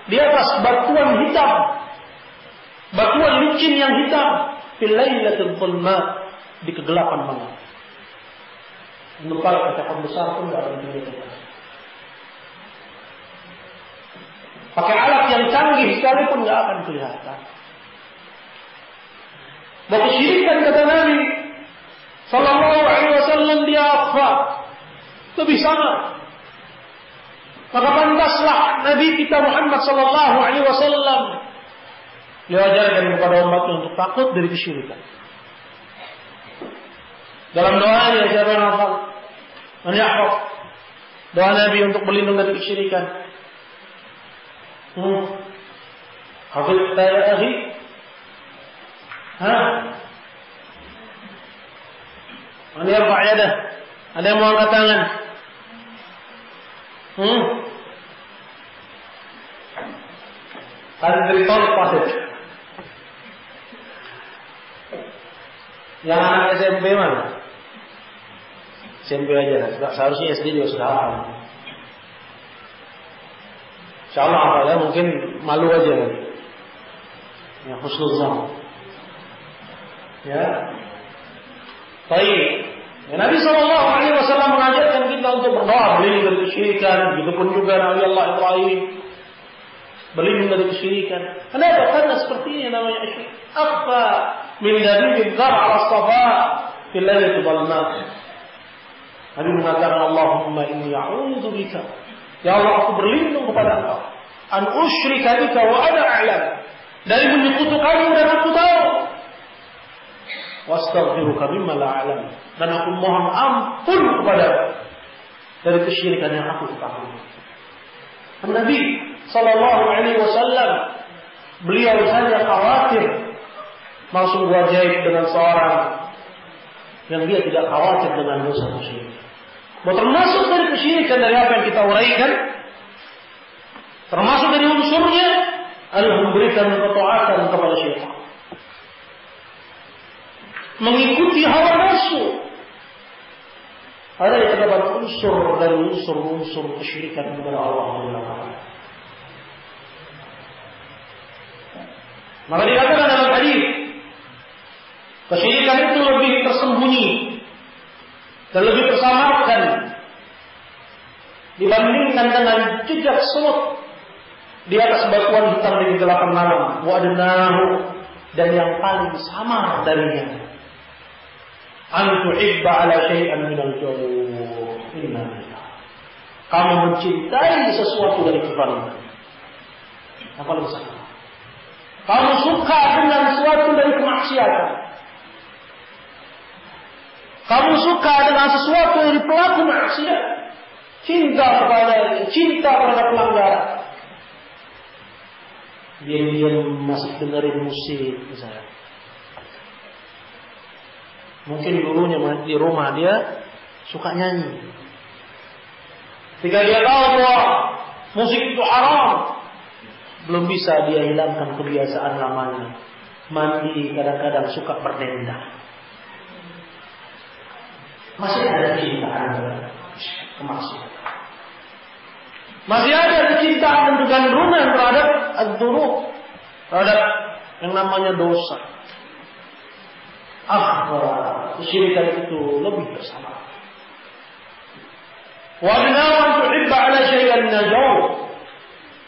di atas batuan hitam, batuan licin yang hitam. Fil lailatul dhulma, di kegelapan malam. Menempel katakan besar pun tidak akan kelihatan. Pakai alat yang canggih sekalipun tidak akan kelihatan. Dan kesyirikan kata Nabi sallallahu alaihi wasallam dia akhfa, lebih sama. Maka pantaslah Nabi kita Muhammad sallallahu alaihi wasallam diajarkan kepada umatnya untuk takut dari kesyirikan. Dalam doanya siapa yang hafal? Man yahfaz. Doa Nabi untuk berlindung dari kesyirikan. Hafidh ya akhi? Man yarfa' yadah. Ada yang mau angkat tangan? Ada dari tahun pasir. Yang anak SMP mana? SMP aja. Seharusnya SD juga sudah hafal. InsyaAllah hafalnya mungkin malu aja. Ya, husnuzan. Ya. Baik. Ya, Nabi SAW mengajarkan kita untuk berdoa berlindung dari kesyirikan. Begitupun juga Nabi Allah Ibrahim berlindung dari kesyirikan. Kenapa? Karena seperti ini namanya syirik. Apa min dabibin dhar ala safa fil lailatul dhalma. Nabi mengatakan, Allahumma inni a'udzu bika, ya Allah aku berlindung kepada Engkau, an usyrika bika wa ana a'lam, dari menyekutukanmu dan aku tahu, wastaghfiruka mimma la a'lam, dan aku mohon ampun kepada dari kesyirikan yang aku ketahui. Nabi sallallahu alaihi wasallam beliau saja khawatir masuk wajib dengan seorang yang dia tidak khawatir dengan dosa syirik. Termasuk dari kesyirikan dari apa yang kita uraikan, termasuk dari unsurnya adalah memberikan ketaatan kepada syaitan, mengikuti hawa nafsu. Ada yang terdapat unsur dari unsur kesyirikan kepada Allah Subhanahu. Maka dikatakan dalam hadis, kesyirikan itu lebih tersembunyi dan lebih tersamarkan dibandingkan dengan jejak semut di atas batuan hitam di kegelapan malam. Wa'adnahu, dan yang paling samar darinya, an tuhibba ala syai'an minal jauh. Kamu mencintai sesuatu dari kebaikan. Apa lebih sama? Kamu suka dengan sesuatu dari kemaksiatan. Kamu suka dengan sesuatu dari pelaku maksiat. Cinta kepada pelanggaran. Dia masih dengerin musik misalnya. Mungkin dulunya di rumah dia suka nyanyi. Ketika dia tahu bahwa musik itu haram, belum bisa dia hilangkan kebiasaan lamanya. Mandi kadang-kadang suka berdendang. masih ada kecintaan kemaksiatan. Masih ada kecintaan dan kegandrungan terhadap ad-dzunub, terhadap yang namanya dosa. Kesyirikan itu lebih bersama. Wa binawan tuhibba ala syai'an najau,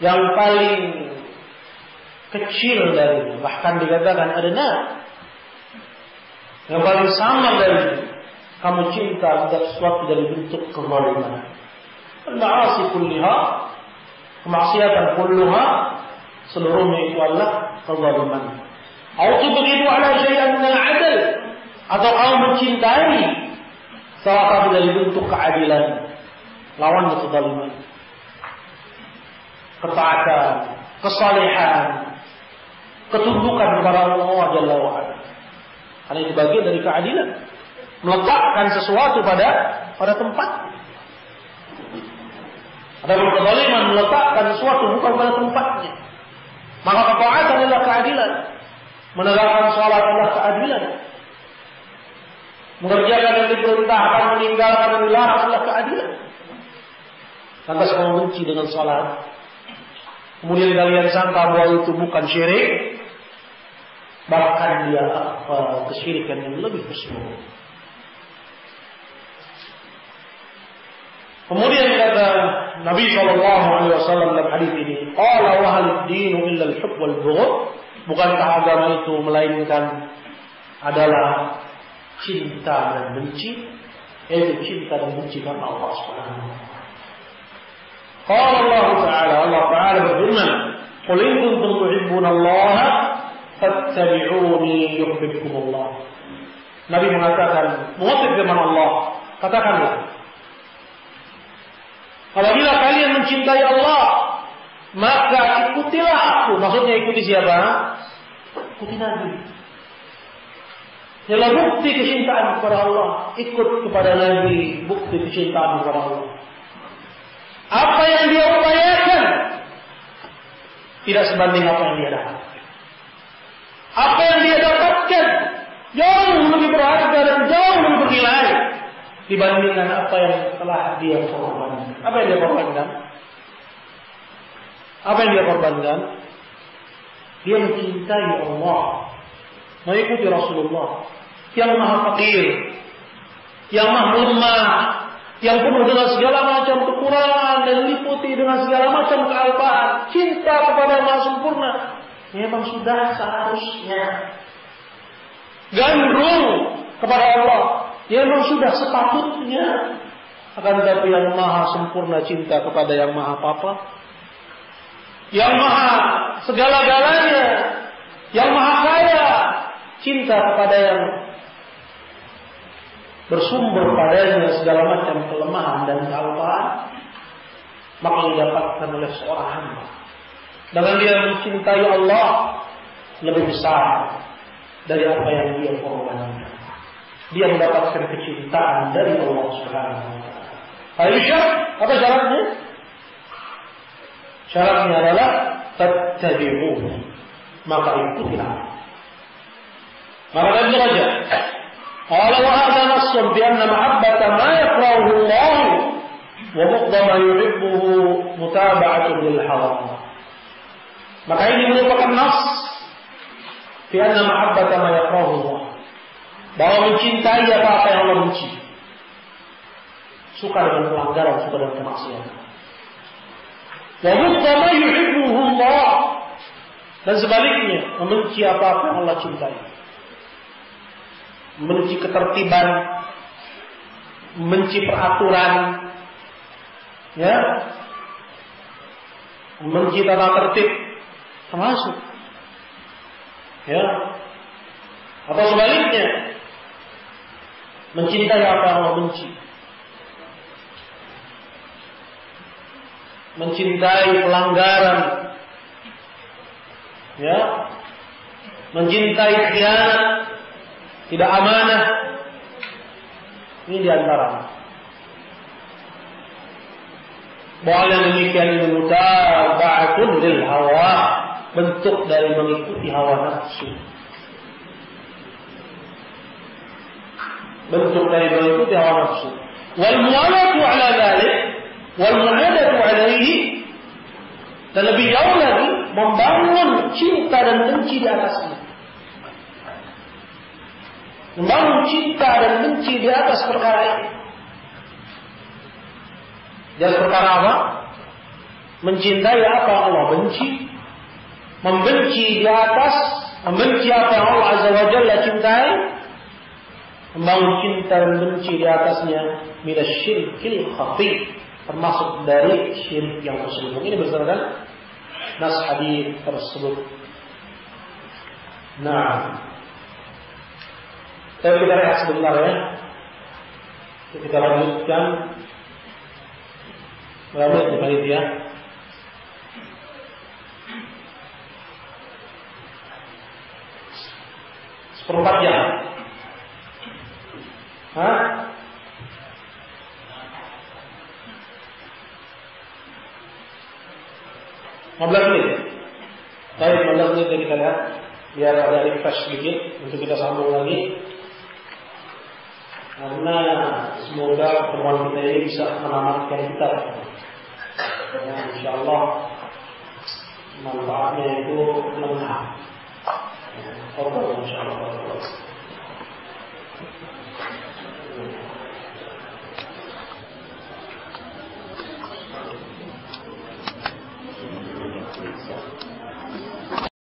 yang paling kecil dari, bahkan dikatakan adna, yang paling sama dari kamu cinta terhadap sesuatu dari bentuk kezaliman. Al-ma'asi kulliha, kemaksiatan kulluha, seluruhnya itu adalah kezaliman. Atau tubghidu ala syai'an min al-'adl, atau kamu mencintai salah satu dari bentuk keadilan, lawan kezaliman. Ketaatan, kesalehan, ketundukan kepada Allah Jalla wa Ala. Karena itu bagian dari keadilan. Meletakkan sesuatu pada tempat. Ada kezaliman meletakkan sesuatu bukan pada tempatnya. Maka ketaatan adalah keadilan. Menegakkan salat adalah keadilan. Mengerjakan yang diperintahkan, meninggalkan yang dilarang adalah keadilan. Lantas kamu benci dengan salat, kemudian kalian sangka bahwa itu bukan syirik, bahkan dia kesyirikan yang lebih besar. Kemudian kata Nabi SAW dalam hadis ini, qala wa hal ad-dinu illa al-hubb wal bughd, bukankah agama itu melainkan adalah cinta dan benci, yaitu cinta dan benci karena Allah Subhanahu wa taala. Qala Allah Ta'ala, Allah Ta'ala berfirman, qul in kuntum tuhibbunallaha fattabi'uni yuhibbukumullah. Nabi mengatakan, mengutip firman Allah, katakanlah, apabila kalian mencintai Allah, maka ikutilah aku. Maksudnya ikuti siapa? Ikuti Nabi. Ialah bukti kecintaan kepada Allah. Ikut kepada Nabi, bukti kecintaan kepada Allah. Apa yang dia upayakan tidak sebanding apa yang dia dapatkan. Apa yang dia dapatkan jauh lebih berharga dan jauh lebih bernilai dibandingkan apa yang telah dia korbankan. Apa yang dia korbankan? Apa yang dia korbankan? Dia mencintai Allah, mengikuti Rasulullah yang maha fakir, yang maha lemah, yang penuh dengan segala macam kekurangan dan diliputi dengan segala macam kealpaan. Cinta kepada yang maha sempurna memang sudah seharusnya. Gandrung kepada Allah memang sudah sepatutnya. Akan tetapi yang maha sempurna cinta kepada yang maha papa, yang maha segala-galanya, yang maha kaya, cinta kepada yang bersumber padanya segala macam kelemahan dan kealpaan, maka didapatkan oleh seorang hamba dengan dia mencintai Allah lebih besar dari apa yang dia korbankan. Dia mendapatkan kecintaan dari Allah Subhanahu wa taala. Aisyah, apa syaratnya? Syaratnya adalah tattabi'un, maka ikutilah. Maka Ibnu Rajab qala wa hadha nassun bi anna mahabbata ma yakrahu Allah wa bughda ma yuhibbuhu mutaba'atun lil hawa. Maka ini merupakan nas bi anna mahabbata ma yakrahu Allah, bahwa mencintai apa yang Allah benci. Suka dengan pelanggaran, suka dengan kemaksiatan. Wa bughda ma yuhibbuhu Allah, dan sebaliknya membenci apa yang Allah cintai. Membenci ketertiban, membenci peraturan, ya, membenci tata tertib, termasuk, ya, atau sebaliknya mencintai apa yang Allah benci, mencintai pelanggaran, ya, mencintai khianat, tidak amanah. Ini diantara. Bahwa yang demikian ini mutaba'atun lil hawa, bentuk dari mengikuti hawa nafsu. bentuk dari doa itu hawa nafsu. Wal mu'alatu 'ala dzalik wal mu'adatu 'alaihi, dan lebih jauh lagi membangun cinta dan benci di atasnya. Membangun cinta dan benci di atas perkara ini. Jelas perkara apa? Mencintai apa yang Allah benci, membenci di atas, membenci apa yang Allah Azza wa Jalla cintai, membangun cinta dan benci di atasnya, minasyirkil khafi, termasuk dari syirik yang terselubung. Ini berdasarkan nas hadis tersebut. Nah, kita rehat sebentar ya. Kita lanjutkan. Berapa menit ya? Seperempat jam. Hah? Belas menit. Baik, 15 menit kita lihat. Biar ada refresh sedikit untuk kita sambung lagi. Karena semoga pertemuan kita ini bisa menamatkan kita. Ya, insyaallah manfaatnya itu lengkap. Insyaallah.